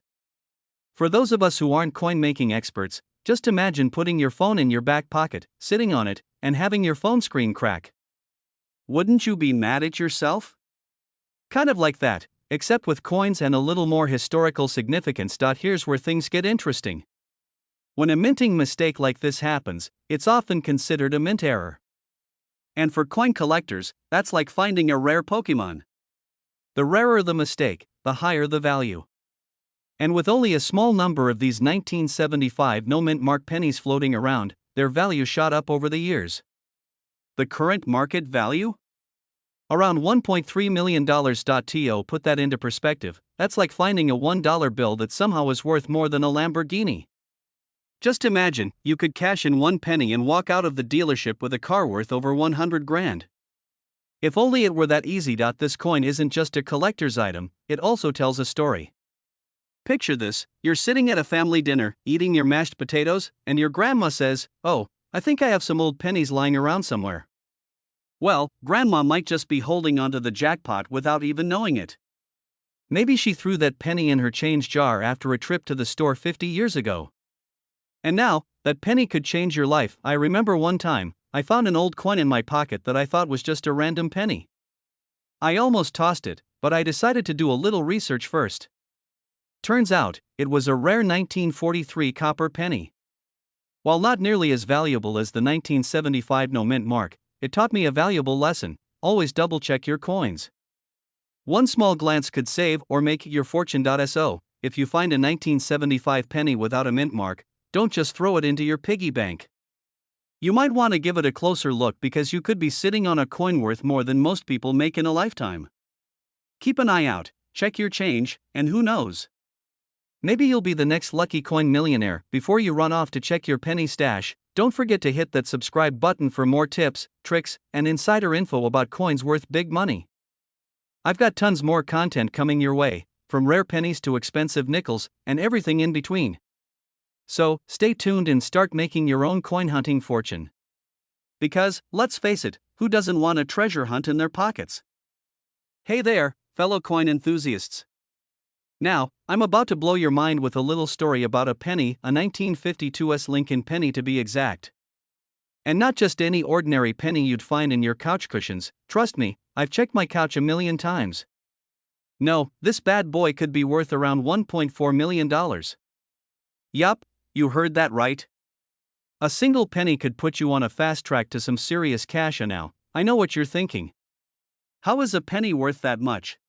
For those of us who aren't coin-making experts, just imagine putting your phone in your back pocket, sitting on it, and having your phone screen crack. Wouldn't you be mad at yourself? Kind of like that, except with coins and a little more historical significance. Here's where things get interesting. When a minting mistake like this happens, it's often considered a mint error. And for coin collectors, that's like finding a rare Pokemon. The rarer the mistake, the higher the value. And with only a small number of these 1975 no-mint mark pennies floating around, their value shot up over the years. The current market value? Around $1.3 million. To put that into perspective, that's like finding a $1 bill that somehow is worth more than a Lamborghini. Just imagine, you could cash in one penny and walk out of the dealership with a car worth over 100 grand. If only it were that easy. This coin isn't just a collector's item, it also tells a story. Picture this, you're sitting at a family dinner, eating your mashed potatoes, and your grandma says, "Oh, I think I have some old pennies lying around somewhere." Well, grandma might just be holding onto the jackpot without even knowing it. Maybe she threw that penny in her change jar after a trip to the store 50 years ago. And now, that penny could change your life. I remember one time, I found an old coin in my pocket that I thought was just a random penny. I almost tossed it, but I decided to do a little research first. Turns out, it was a rare 1943 copper penny. While not nearly as valuable as the 1975 no-mint mark, it taught me a valuable lesson: always double-check your coins. One small glance could save or make your fortune. So, if you find a 1975 penny without a mint mark, don't just throw it into your piggy bank. You might want to give it a closer look because you could be sitting on a coin worth more than most people make in a lifetime. Keep an eye out, check your change, and who knows? Maybe you'll be the next lucky coin millionaire. Before you run off to check your penny stash, don't forget to hit that subscribe button for more tips, tricks, and insider info about coins worth big money. I've got tons more content coming your way, from rare pennies to expensive nickels, and everything in between. So, stay tuned and start making your own coin hunting fortune. Because, let's face it, who doesn't want a treasure hunt in their pockets? Hey there, fellow coin enthusiasts. Now, I'm about to blow your mind with a little story about a penny, a 1952 Lincoln penny to be exact. And not just any ordinary penny you'd find in your couch cushions. Trust me, I've checked my couch a million times. No, this bad boy could be worth around $1.4 million. Yup, you heard that right. A single penny could put you on a fast track to some serious cash. And now, I know what you're thinking. How is a penny worth that much?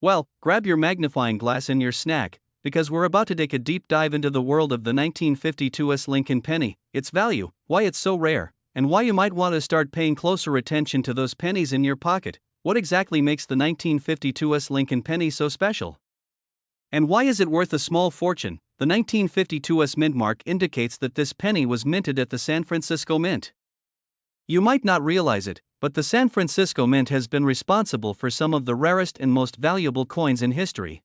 Well, grab your magnifying glass and your snack, because we're about to take a deep dive into the world of the 1952 Lincoln penny, its value, why it's so rare, and why you might want to start paying closer attention to those pennies in your pocket. What exactly makes the 1952 Lincoln penny so special? And why is it worth a small fortune? The 1952 mint mark indicates that this penny was minted at the San Francisco Mint. You might not realize it, but the San Francisco Mint has been responsible for some of the rarest and most valuable coins in history.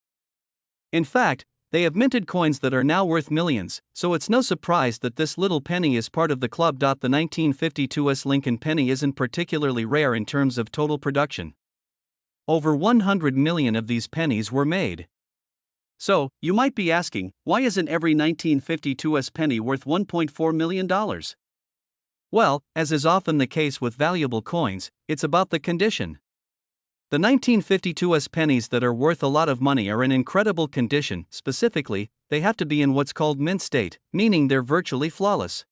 In fact, they have minted coins that are now worth millions, so it's no surprise that this little penny is part of the club. The 1952 Lincoln penny isn't particularly rare in terms of total production. Over 100 million of these pennies were made. So, you might be asking, why isn't every 1952 penny worth $1.4 million? Well, as is often the case with valuable coins, it's about the condition. The 1952 pennies that are worth a lot of money are in incredible condition. Specifically, they have to be in what's called mint state, meaning they're virtually flawless.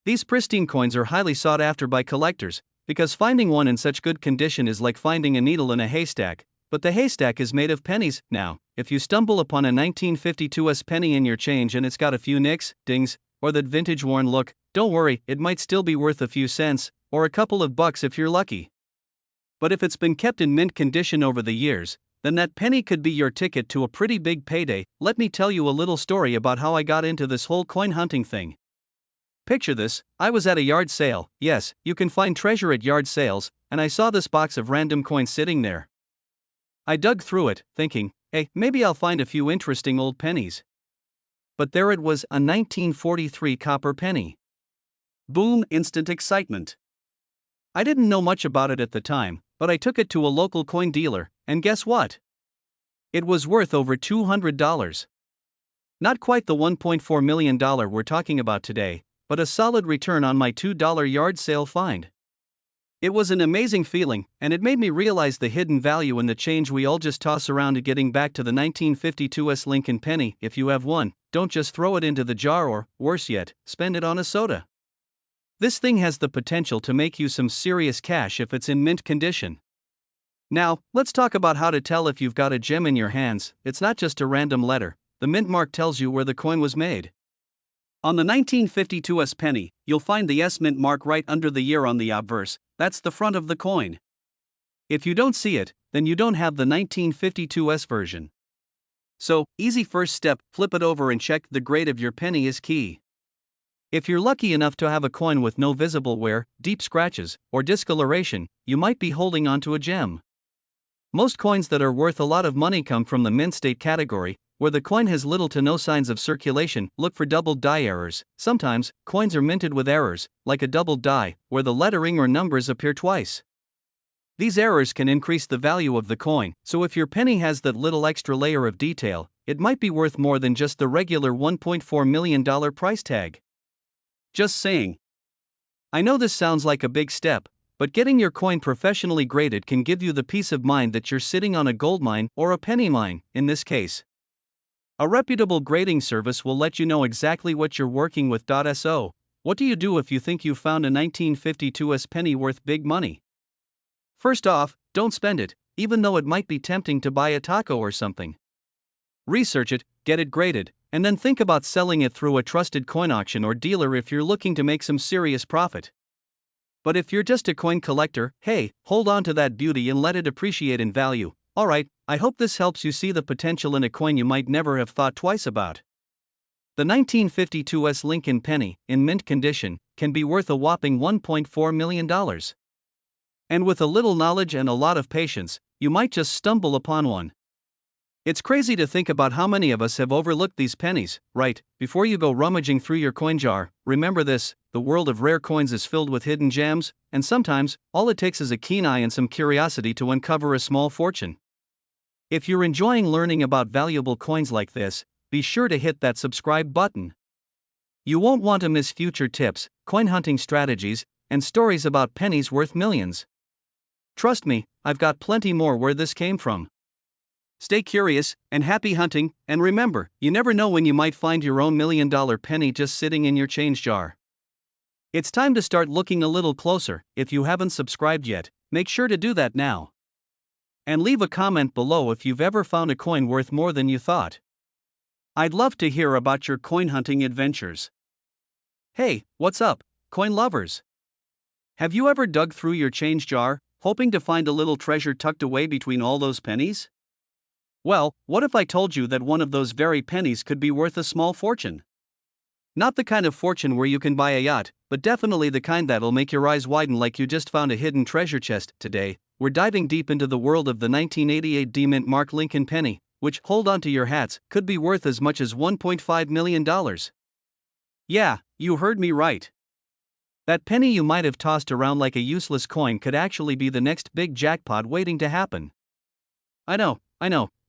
These pristine coins are highly sought after by collectors, because finding one in such good condition is like finding a needle in a haystack, but the haystack is made of pennies. Now, if you stumble upon a 1952 penny in your change and it's got a few nicks, dings, or that vintage worn look, don't worry, it might still be worth a few cents, or a couple of bucks if you're lucky. But if it's been kept in mint condition over the years, then that penny could be your ticket to a pretty big payday. Let me tell you a little story about how I got into this whole coin hunting thing. Picture this: I was at a yard sale. Yes, you can find treasure at yard sales, and I saw this box of random coins sitting there. I dug through it, thinking, hey, maybe I'll find a few interesting old pennies. But there it was, a 1943 copper penny. Boom, instant excitement. I didn't know much about it at the time, but I took it to a local coin dealer, and guess what? It was worth over $200. Not quite the $1.4 million we're talking about today, but a solid return on my $2 yard sale find. It was an amazing feeling, and it made me realize the hidden value in the change we all just toss around. To getting back to the 1952 Lincoln penny, if you have one, don't just throw it into the jar or, worse yet, spend it on a soda. This thing has the potential to make you some serious cash if it's in mint condition. Now, let's talk about how to tell if you've got a gem in your hands. It's not just a random letter. The mint mark tells you where the coin was made. On the 1952 penny, you'll find the S mint mark right under the year on the obverse. That's the front of the coin. If you don't see it, then you don't have the 1952 version. So, easy first step, flip it over and check the grade of your penny is key. If you're lucky enough to have a coin with no visible wear, deep scratches, or discoloration, you might be holding onto a gem. Most coins that are worth a lot of money come from the mint state category, where the coin has little to no signs of circulation. Look for doubled die errors. Sometimes, coins are minted with errors, like a doubled die, where the lettering or numbers appear twice. These errors can increase the value of the coin, so if your penny has that little extra layer of detail, it might be worth more than just the regular $1.4 million price tag. Just saying. I know this sounds like a big step, but getting your coin professionally graded can give you the peace of mind that you're sitting on a gold mine, or a penny mine, in this case. A reputable grading service will let you know exactly what you're working with. So, what do you do if you think you found a 1952 penny worth big money? First off, don't spend it, even though it might be tempting to buy a taco or something. Research it, get it graded, and then think about selling it through a trusted coin auction or dealer if you're looking to make some serious profit. But if you're just a coin collector, hey, hold on to that beauty and let it appreciate in value. Alright, I hope this helps you see the potential in a coin you might never have thought twice about. The 1952 Lincoln penny, in mint condition, can be worth a whopping $1.4 million. And with a little knowledge and a lot of patience, you might just stumble upon one. It's crazy to think about how many of us have overlooked these pennies, right? Before you go rummaging through your coin jar, remember this: the world of rare coins is filled with hidden gems, and sometimes, all it takes is a keen eye and some curiosity to uncover a small fortune. If you're enjoying learning about valuable coins like this, be sure to hit that subscribe button. You won't want to miss future tips, coin hunting strategies, and stories about pennies worth millions. Trust me, I've got plenty more where this came from. Stay curious, and happy hunting, and remember, you never know when you might find your own $1 million penny just sitting in your change jar. It's time to start looking a little closer. If you haven't subscribed yet, make sure to do that now. And leave a comment below if you've ever found a coin worth more than you thought. I'd love to hear about your coin hunting adventures. Hey, what's up, coin lovers? Have you ever dug through your change jar, hoping to find a little treasure tucked away between all those pennies? Well, what if I told you that one of those very pennies could be worth a small fortune? Not the kind of fortune where you can buy a yacht, but definitely the kind that'll make your eyes widen like you just found a hidden treasure chest. Today, we're diving deep into the world of the 1988 D-Mint Mark Lincoln penny, which, hold on to your hats, could be worth as much as $1.5 million. Yeah, you heard me right. That penny you might have tossed around like a useless coin could actually be the next big jackpot waiting to happen. I know,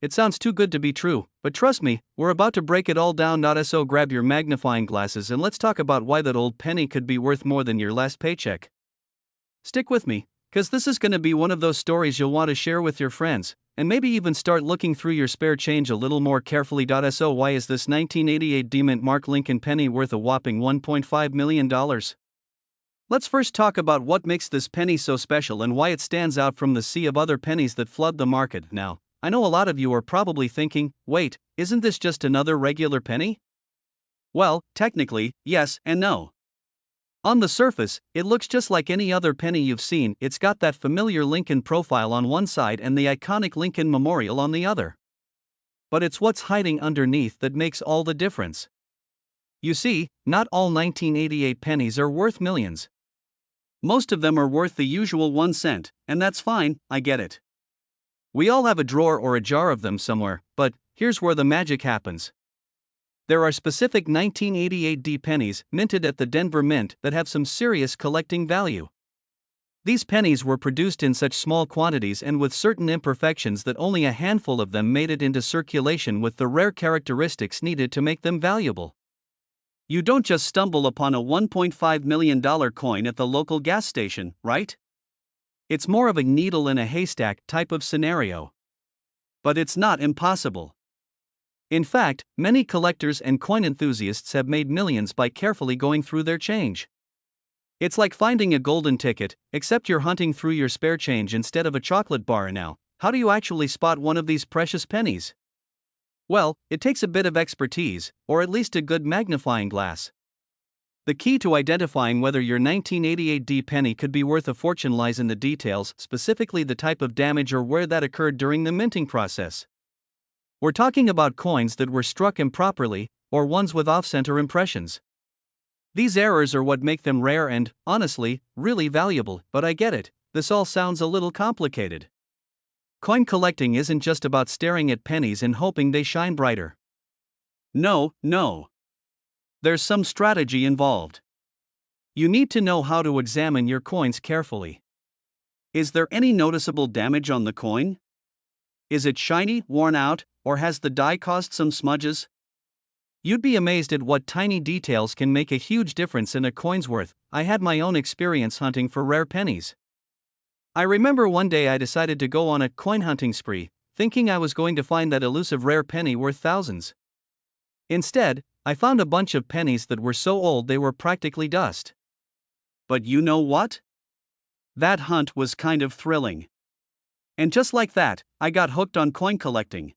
it sounds too good to be true, but trust me, we're about to break it all down. So grab your magnifying glasses and let's talk about why that old penny could be worth more than your last paycheck. Stick with me, cause this is gonna be one of those stories you'll want to share with your friends, and maybe even start looking through your spare change a little more carefully. So why is this 1988 D-Mint Mark Lincoln penny worth a whopping $1.5 million? Let's first talk about what makes this penny so special and why it stands out from the sea of other pennies that flood the market. Now, I know a lot of you are probably thinking, wait, isn't this just another regular penny? Well, technically, yes and no. On the surface, it looks just like any other penny you've seen. It's got that familiar Lincoln profile on one side and the iconic Lincoln Memorial on the other. But it's what's hiding underneath that makes all the difference. You see, not all 1988 pennies are worth millions. Most of them are worth the usual 1 cent, and that's fine, I get it. We all have a drawer or a jar of them somewhere, but here's where the magic happens. There are specific 1988 D pennies minted at the Denver Mint that have some serious collecting value. These pennies were produced in such small quantities and with certain imperfections that only a handful of them made it into circulation with the rare characteristics needed to make them valuable. You don't just stumble upon a $1.5 million coin at the local gas station, right? It's more of a needle in a haystack type of scenario. But it's not impossible. In fact, many collectors and coin enthusiasts have made millions by carefully going through their change. It's like finding a golden ticket, except you're hunting through your spare change instead of a chocolate bar. Now, how do you actually spot one of these precious pennies? Well, it takes a bit of expertise, or at least a good magnifying glass. The key to identifying whether your 1988 D penny could be worth a fortune lies in the details, specifically the type of damage or where that occurred during the minting process. We're talking about coins that were struck improperly, or ones with off-center impressions. These errors are what make them rare and, honestly, really valuable, but I get it, this all sounds a little complicated. Coin collecting isn't just about staring at pennies and hoping they shine brighter. No. There's some strategy involved. You need to know how to examine your coins carefully. Is there any noticeable damage on the coin? Is it shiny, worn out, or has the die caused some smudges? You'd be amazed at what tiny details can make a huge difference in a coin's worth. I had my own experience hunting for rare pennies. I remember one day I decided to go on a coin hunting spree, thinking I was going to find that elusive rare penny worth thousands. Instead, I found a bunch of pennies that were so old they were practically dust. But you know what? That hunt was kind of thrilling. And just like that, I got hooked on coin collecting.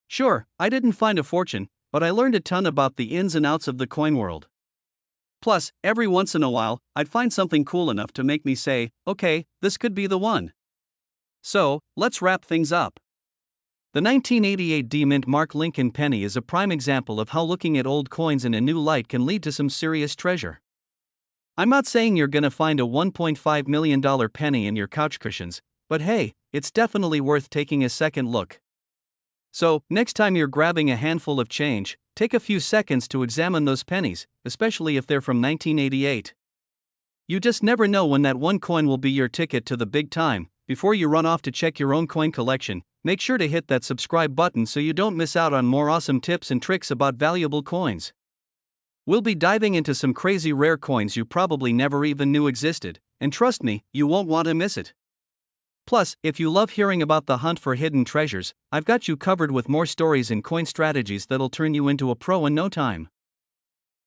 Sure, I didn't find a fortune, but I learned a ton about the ins and outs of the coin world. Plus, every once in a while, I'd find something cool enough to make me say, okay, this could be the one. So, let's wrap things up. The 1988 D Mint Mark Lincoln penny is a prime example of how looking at old coins in a new light can lead to some serious treasure. I'm not saying you're gonna find a $1.5 million penny in your couch cushions, but hey, it's definitely worth taking a second look. So, next time you're grabbing a handful of change, take a few seconds to examine those pennies, especially if they're from 1988. You just never know when that one coin will be your ticket to the big time. Before you run off to check your own coin collection, make sure to hit that subscribe button so you don't miss out on more awesome tips and tricks about valuable coins. We'll be diving into some crazy rare coins you probably never even knew existed, and trust me, you won't want to miss it. Plus, if you love hearing about the hunt for hidden treasures, I've got you covered with more stories and coin strategies that'll turn you into a pro in no time.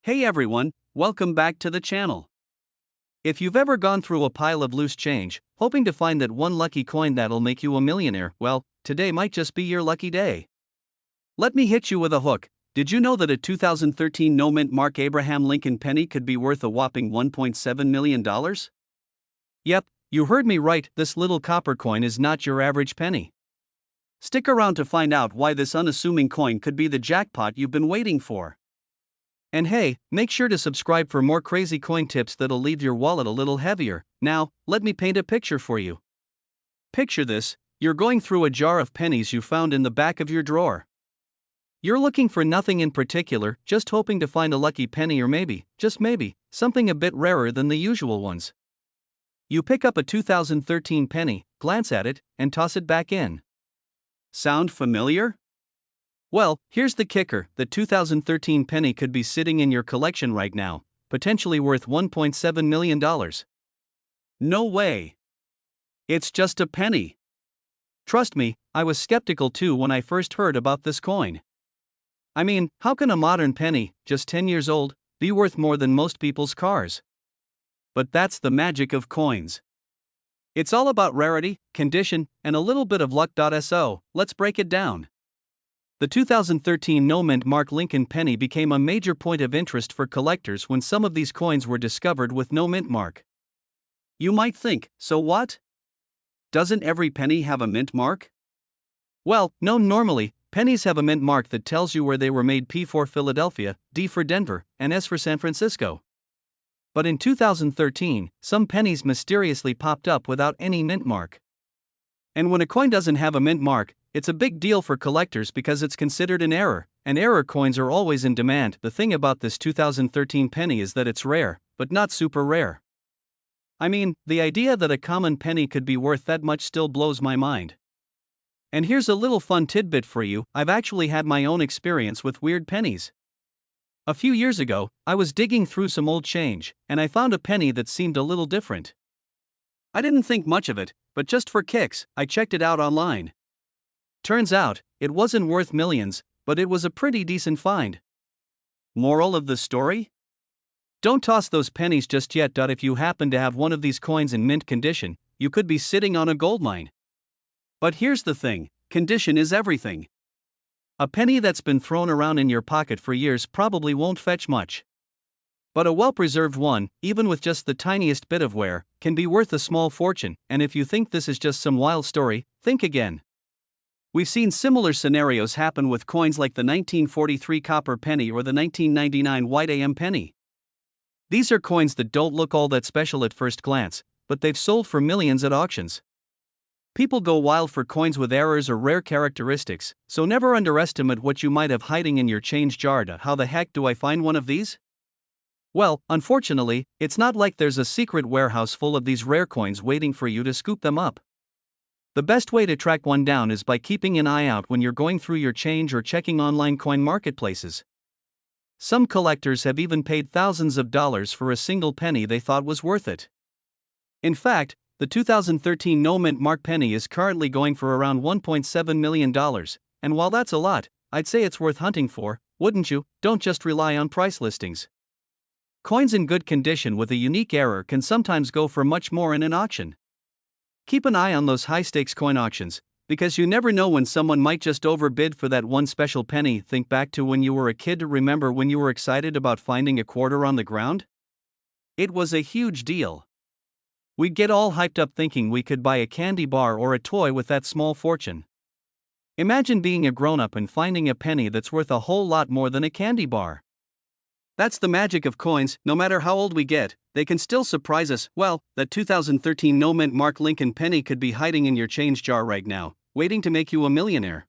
Hey everyone, welcome back to the channel. If you've ever gone through a pile of loose change, hoping to find that one lucky coin that'll make you a millionaire, well, today might just be your lucky day. Let me hit you with a hook. Did you know that a 2013 no-mint Mark Abraham Lincoln penny could be worth a whopping $1.7 million? Yep, you heard me right, this little copper coin is not your average penny. Stick around to find out why this unassuming coin could be the jackpot you've been waiting for. And hey, make sure to subscribe for more crazy coin tips that'll leave your wallet a little heavier. Now, let me paint a picture for you. Picture this, you're going through a jar of pennies you found in the back of your drawer. You're looking for nothing in particular, just hoping to find a lucky penny or maybe, just maybe, something a bit rarer than the usual ones. You pick up a 2013 penny, glance at it, and toss it back in. Sound familiar? Well, here's the kicker, the 2013 penny could be sitting in your collection right now, potentially worth $1.7 million. No way. It's just a penny. Trust me, I was skeptical too when I first heard about this coin. I mean, how can a modern penny, just 10 years old, be worth more than most people's cars? But that's the magic of coins. It's all about rarity, condition, and a little bit of luck. So, let's break it down. The 2013 no-mint Mark Lincoln penny became a major point of interest for collectors when some of these coins were discovered with no mint mark. You might think, so what? Doesn't every penny have a mint mark? Well, no, normally, pennies have a mint mark that tells you where they were made: P for Philadelphia, D for Denver, and S for San Francisco. But in 2013, some pennies mysteriously popped up without any mint mark. And when a coin doesn't have a mint mark, it's a big deal for collectors because it's considered an error, and error coins are always in demand. The thing about this 2013 penny is that it's rare, but not super rare. I mean, the idea that a common penny could be worth that much still blows my mind. And here's a little fun tidbit for you: I've actually had my own experience with weird pennies. A few years ago, I was digging through some old change, and I found a penny that seemed a little different. I didn't think much of it, but just for kicks, I checked it out online. Turns out, it wasn't worth millions, but it was a pretty decent find. Moral of the story? Don't toss those pennies just yet. If you happen to have one of these coins in mint condition, you could be sitting on a goldmine. But here's the thing: condition is everything. A penny that's been thrown around in your pocket for years probably won't fetch much. But a well-preserved one, even with just the tiniest bit of wear, can be worth a small fortune. And if you think this is just some wild story, think again. We've seen similar scenarios happen with coins like the 1943 copper penny or the 1999 white AM penny. These are coins that don't look all that special at first glance, but they've sold for millions at auctions. People go wild for coins with errors or rare characteristics, so never underestimate what you might have hiding in your change jar. How the heck do I find one of these? Well, unfortunately, it's not like there's a secret warehouse full of these rare coins waiting for you to scoop them up. The best way to track one down is by keeping an eye out when you're going through your change or checking online coin marketplaces. Some collectors have even paid thousands of dollars for a single penny they thought was worth it. In fact, the 2013 no-mint mark penny is currently going for around $1.7 million, and while that's a lot, I'd say it's worth hunting for, wouldn't you? Don't just rely on price listings. Coins in good condition with a unique error can sometimes go for much more in an auction. Keep an eye on those high-stakes coin auctions, because you never know when someone might just overbid for that one special penny. Think back to when you were a kid. Remember when you were excited about finding a quarter on the ground? It was a huge deal. We'd get all hyped up thinking we could buy a candy bar or a toy with that small fortune. Imagine being a grown-up and finding a penny that's worth a whole lot more than a candy bar. That's the magic of coins. No matter how old we get, they can still surprise us. Well, that 2013 no-mint Mark Lincoln penny could be hiding in your change jar right now, waiting to make you a millionaire.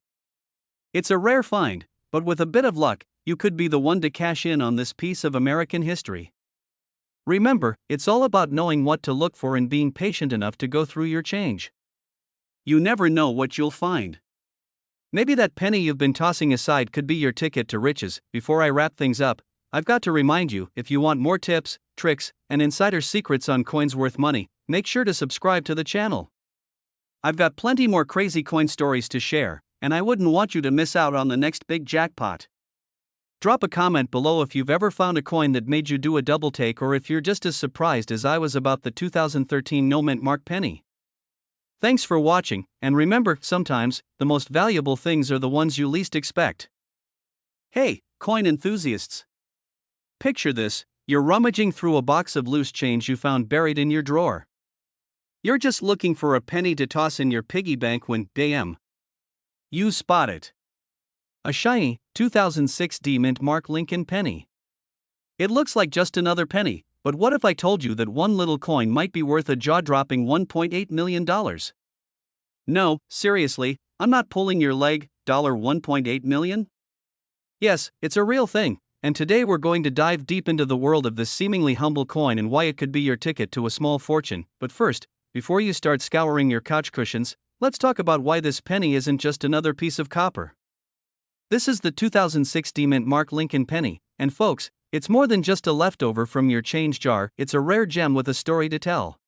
It's a rare find, but with a bit of luck, you could be the one to cash in on this piece of American history. Remember, it's all about knowing what to look for and being patient enough to go through your change. You never know what you'll find. Maybe that penny you've been tossing aside could be your ticket to riches. Before I wrap things up, I've got to remind you, if you want more tips, tricks, and insider secrets on coins worth money, make sure to subscribe to the channel. I've got plenty more crazy coin stories to share, and I wouldn't want you to miss out on the next big jackpot. Drop a comment below if you've ever found a coin that made you do a double take, or if you're just as surprised as I was about the 2013 no-mint mark penny. Thanks for watching, and remember, sometimes, the most valuable things are the ones you least expect. Hey, coin enthusiasts! Picture this: you're rummaging through a box of loose change you found buried in your drawer. You're just looking for a penny to toss in your piggy bank when, bam! You spot it. A shiny, 2006 D-mint Mark Lincoln penny. It looks like just another penny, but what if I told you that one little coin might be worth a jaw-dropping $1.8 million? No, seriously, I'm not pulling your leg. $1.8 million? Yes, it's a real thing, and today we're going to dive deep into the world of this seemingly humble coin and why it could be your ticket to a small fortune. But first, before you start scouring your couch cushions, let's talk about why this penny isn't just another piece of copper. This is the 2006 D-mint Mark Lincoln penny, and folks, it's more than just a leftover from your change jar. It's a rare gem with a story to tell.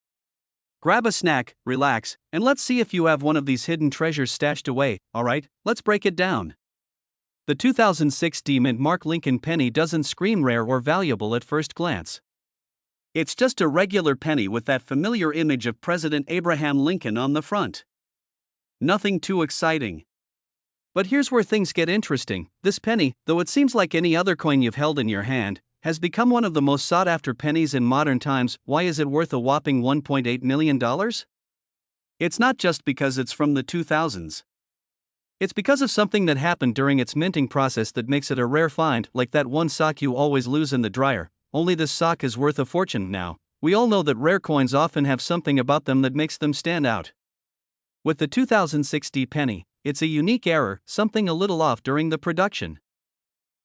Grab a snack, relax, and let's see if you have one of these hidden treasures stashed away. Alright, let's break it down. The 2006 D-mint Mark Lincoln penny doesn't scream rare or valuable at first glance. It's just a regular penny with that familiar image of President Abraham Lincoln on the front. Nothing too exciting. But here's where things get interesting. This penny, though it seems like any other coin you've held in your hand, has become one of the most sought-after pennies in modern times. Why is it worth a whopping $1.8 million? It's not just because it's from the 2000s. It's because of something that happened during its minting process that makes it a rare find, like that one sock you always lose in the dryer. Only this sock is worth a fortune now. We all know that rare coins often have something about them that makes them stand out. With the 2060 penny, it's a unique error, something a little off during the production.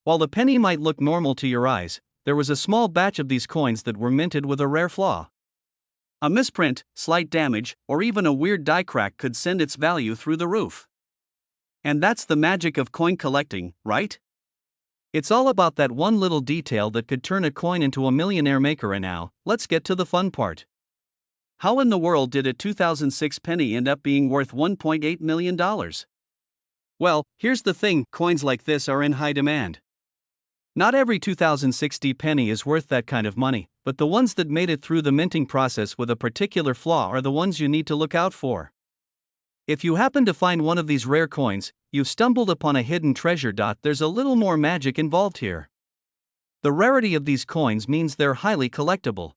While the penny might look normal to your eyes, there was a small batch of these coins that were minted with a rare flaw. A misprint, slight damage, or even a weird die crack could send its value through the roof. And that's the magic of coin collecting, right? It's all about that one little detail that could turn a coin into a millionaire maker. And now, let's get to the fun part. How in the world did a 2006 penny end up being worth $1.8 million? Well, here's the thing, coins like this are in high demand. Not every 2060 penny is worth that kind of money, but the ones that made it through the minting process with a particular flaw are the ones you need to look out for. If you happen to find one of these rare coins, you've stumbled upon a hidden treasure. There's a little more magic involved here. The rarity of these coins means they're highly collectible.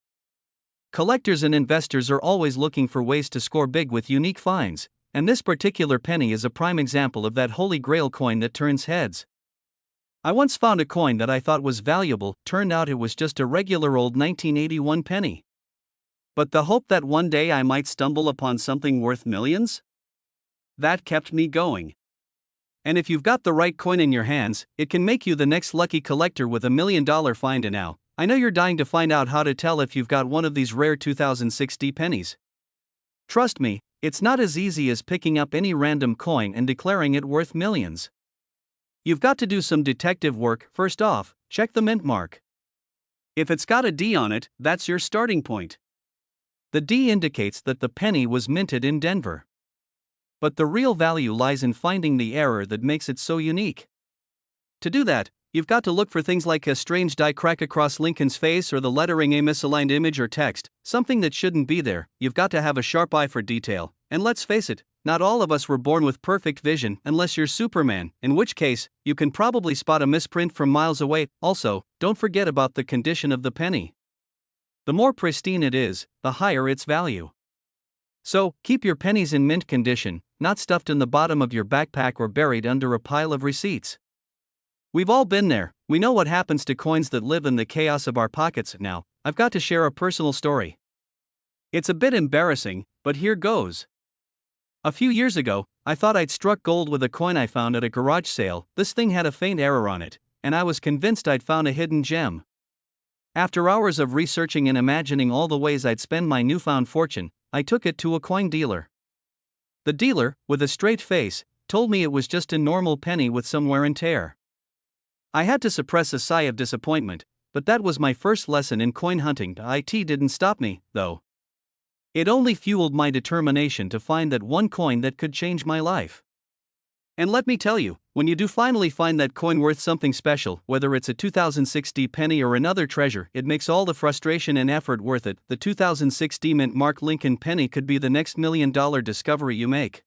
Collectors and investors are always looking for ways to score big with unique finds, and this particular penny is a prime example of that holy grail coin that turns heads. I once found a coin that I thought was valuable, turned out it was just a regular old 1981 penny. But the hope that one day I might stumble upon something worth millions? That kept me going. And if you've got the right coin in your hands, it can make you the next lucky collector with $1 million find. And now, I know you're dying to find out how to tell if you've got one of these rare 2060 pennies. Trust me, it's not as easy as picking up any random coin and declaring it worth millions. You've got to do some detective work. First off, check the mint mark. If it's got a D on it, that's your starting point. The D indicates that the penny was minted in Denver. But the real value lies in finding the error that makes it so unique. To do that, you've got to look for things like a strange die crack across Lincoln's face or the lettering a misaligned image or text, something that shouldn't be there. You've got to have a sharp eye for detail, and let's face it, not all of us were born with perfect vision unless you're Superman, in which case, you can probably spot a misprint from miles away. Also, don't forget about the condition of the penny. The more pristine it is, the higher its value. So, keep your pennies in mint condition, not stuffed in the bottom of your backpack or buried under a pile of receipts. We've all been there. We know what happens to coins that live in the chaos of our pockets. Now, I've got to share a personal story. It's a bit embarrassing, but here goes. A few years ago, I thought I'd struck gold with a coin I found at a garage sale. This thing had a faint error on it, and I was convinced I'd found a hidden gem. After hours of researching and imagining all the ways I'd spend my newfound fortune, I took it to a coin dealer. The dealer, with a straight face, told me it was just a normal penny with some wear and tear. I had to suppress a sigh of disappointment, but that was my first lesson in coin hunting. It didn't stop me, though. It only fueled my determination to find that one coin that could change my life. And let me tell you, when you do finally find that coin worth something special, whether it's a 2060 penny or another treasure, it makes all the frustration and effort worth it. The 2060 mint mark Lincoln penny could be the next $1 million discovery you make.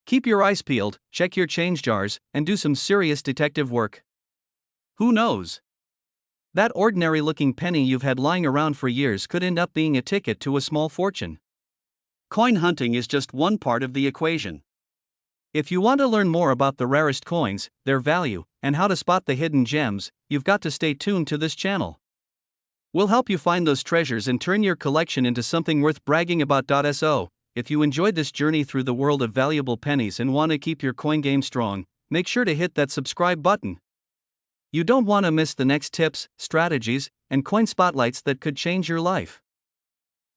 Keep your eyes peeled, check your change jars, and do some serious detective work. Who knows? That ordinary-looking penny you've had lying around for years could end up being a ticket to a small fortune. Coin hunting is just one part of the equation. If you want to learn more about the rarest coins, their value, and how to spot the hidden gems, you've got to stay tuned to this channel. We'll help you find those treasures and turn your collection into something worth bragging about. So, if you enjoyed this journey through the world of valuable pennies and want to keep your coin game strong, make sure to hit that subscribe button. You don't want to miss the next tips, strategies, and coin spotlights that could change your life.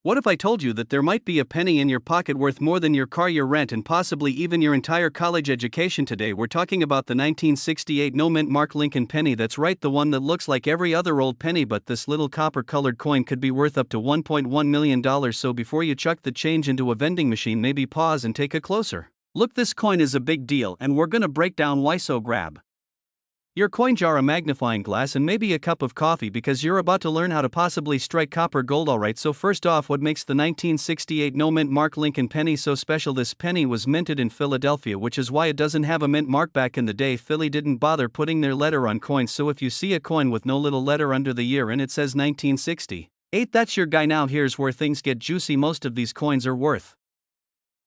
What if I told you that there might be a penny in your pocket worth more than your car, your rent, and possibly even your entire college education? Today we're talking about the 1968 no mint mark Lincoln penny. That's right, the one that looks like every other old penny, but this little copper-colored coin could be worth up to $1.1 million. So before you chuck the change into a vending machine, maybe pause and take a closer look. This coin is a big deal, and we're gonna break down why. So grab your coin jar, a magnifying glass, and maybe a cup of coffee because you're about to learn how to possibly strike copper gold. Alright, so first off, what makes the 1968 no mint mark Lincoln penny so special? This penny was minted in Philadelphia, which is why it doesn't have a mint mark. Back in the day, Philly didn't bother putting their letter on coins, so if you see a coin with no little letter under the year and it says 1968, that's your guy. Now here's where things get juicy. Most of these coins are worth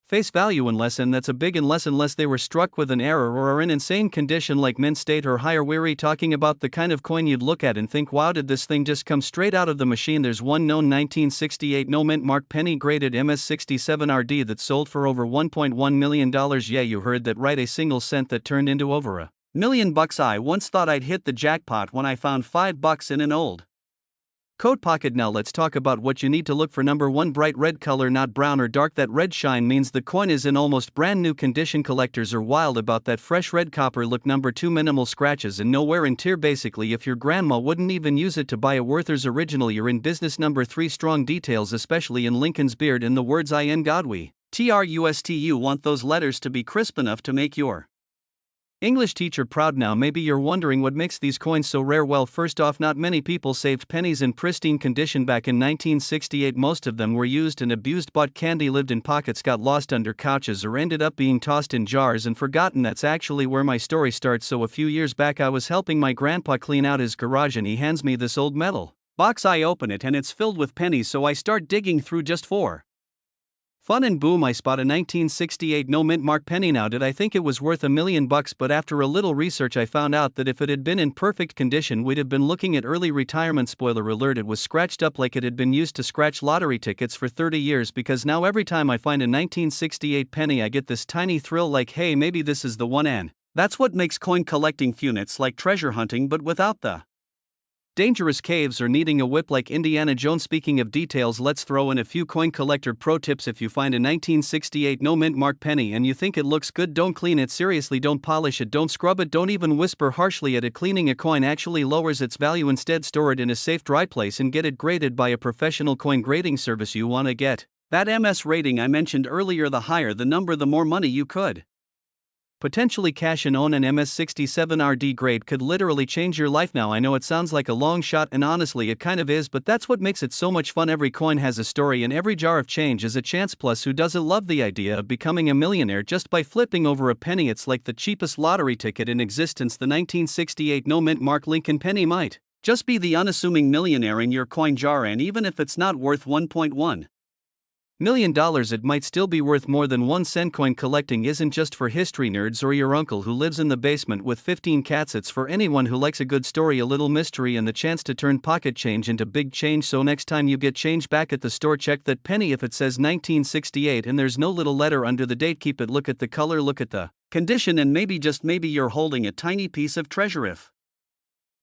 face value unless, and that's a big unless they were struck with an error or are in insane condition like mint state or higher. We're talking about the kind of coin you'd look at and think, wow, did this thing just come straight out of the machine? There's one known 1968 no mint mark penny graded MS67RD that sold for over $1.1 million. Yeah, you heard that right, a single cent that turned into over $1 million. I once thought I'd hit the jackpot when I found $5 in an old coat pocket. Now let's talk about what you need to look for. Number 1, bright red color, not brown or dark. That red shine means the coin is in almost brand new condition. Collectors are wild about that fresh red copper look. Number 2, minimal scratches and no wear and tear. Basically, if your grandma wouldn't even use it to buy a Werther's original, you're in business. Number 3, strong details, especially in Lincoln's beard and the words "In God We Trust." You want those letters to be crisp enough to make your English teacher proud. Now maybe you're wondering what makes these coins so rare. Well, first off, not many people saved pennies in pristine condition back in 1968. Most of them were used and abused, bought candy, lived in pockets, got lost under couches, or ended up being tossed in jars and forgotten. That's actually where my story starts. So a few years back I was helping my grandpa clean out his garage and he hands me this old metal box. I open it and it's filled with pennies, so I start digging through just for fun, and boom, I spot a 1968 no mint mark penny. Now did I think it was worth $1 million? But after a little research I found out that if it had been in perfect condition we'd have been looking at early retirement. Spoiler alert, it was scratched up like it had been used to scratch lottery tickets for 30 years, because now every time I find a 1968 penny I get this tiny thrill like, hey, maybe this is the one. And that's what makes coin collecting fun. It's like treasure hunting but without the dangerous caves or needing a whip like Indiana Jones. Speaking of details, let's throw in a few coin collector pro tips. If you find a 1968 no mint mark penny and you think it looks good, don't clean it. Seriously, don't polish it, don't scrub it, don't even whisper harshly at it. Cleaning a coin actually lowers its value. Instead, store it in a safe, dry place and get it graded by a professional coin grading service. You want to get that MS rating I mentioned earlier. The higher the number, the more money you could potentially cash in on. An MS67RD grade could literally change your life. Now I know it sounds like a long shot, and honestly it kind of is, but that's what makes it so much fun. Every coin has a story and every jar of change is a chance. Plus, who doesn't love the idea of becoming a millionaire just by flipping over a penny? It's like the cheapest lottery ticket in existence. The 1968 no mint mark Lincoln penny might just be the unassuming millionaire in your coin jar, and even if it's not worth $1.1 million, it might still be worth more than 1 cent. Coin collecting isn't just for history nerds or your uncle who lives in the basement with 15 cats. It's for anyone who likes a good story, a little mystery, and the chance to turn pocket change into big change. So next time you get change back at the store, check that penny. If it says 1968 and there's no little letter under the date, keep it. Look at the color, look at the condition, and maybe, just maybe, you're holding a tiny piece of treasure. If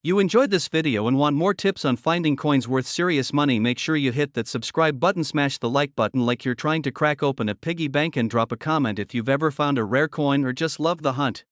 you enjoyed this video and want more tips on finding coins worth serious money, make sure you hit that subscribe button, smash the like button like you're trying to crack open a piggy bank, and drop a comment if you've ever found a rare coin or just love the hunt.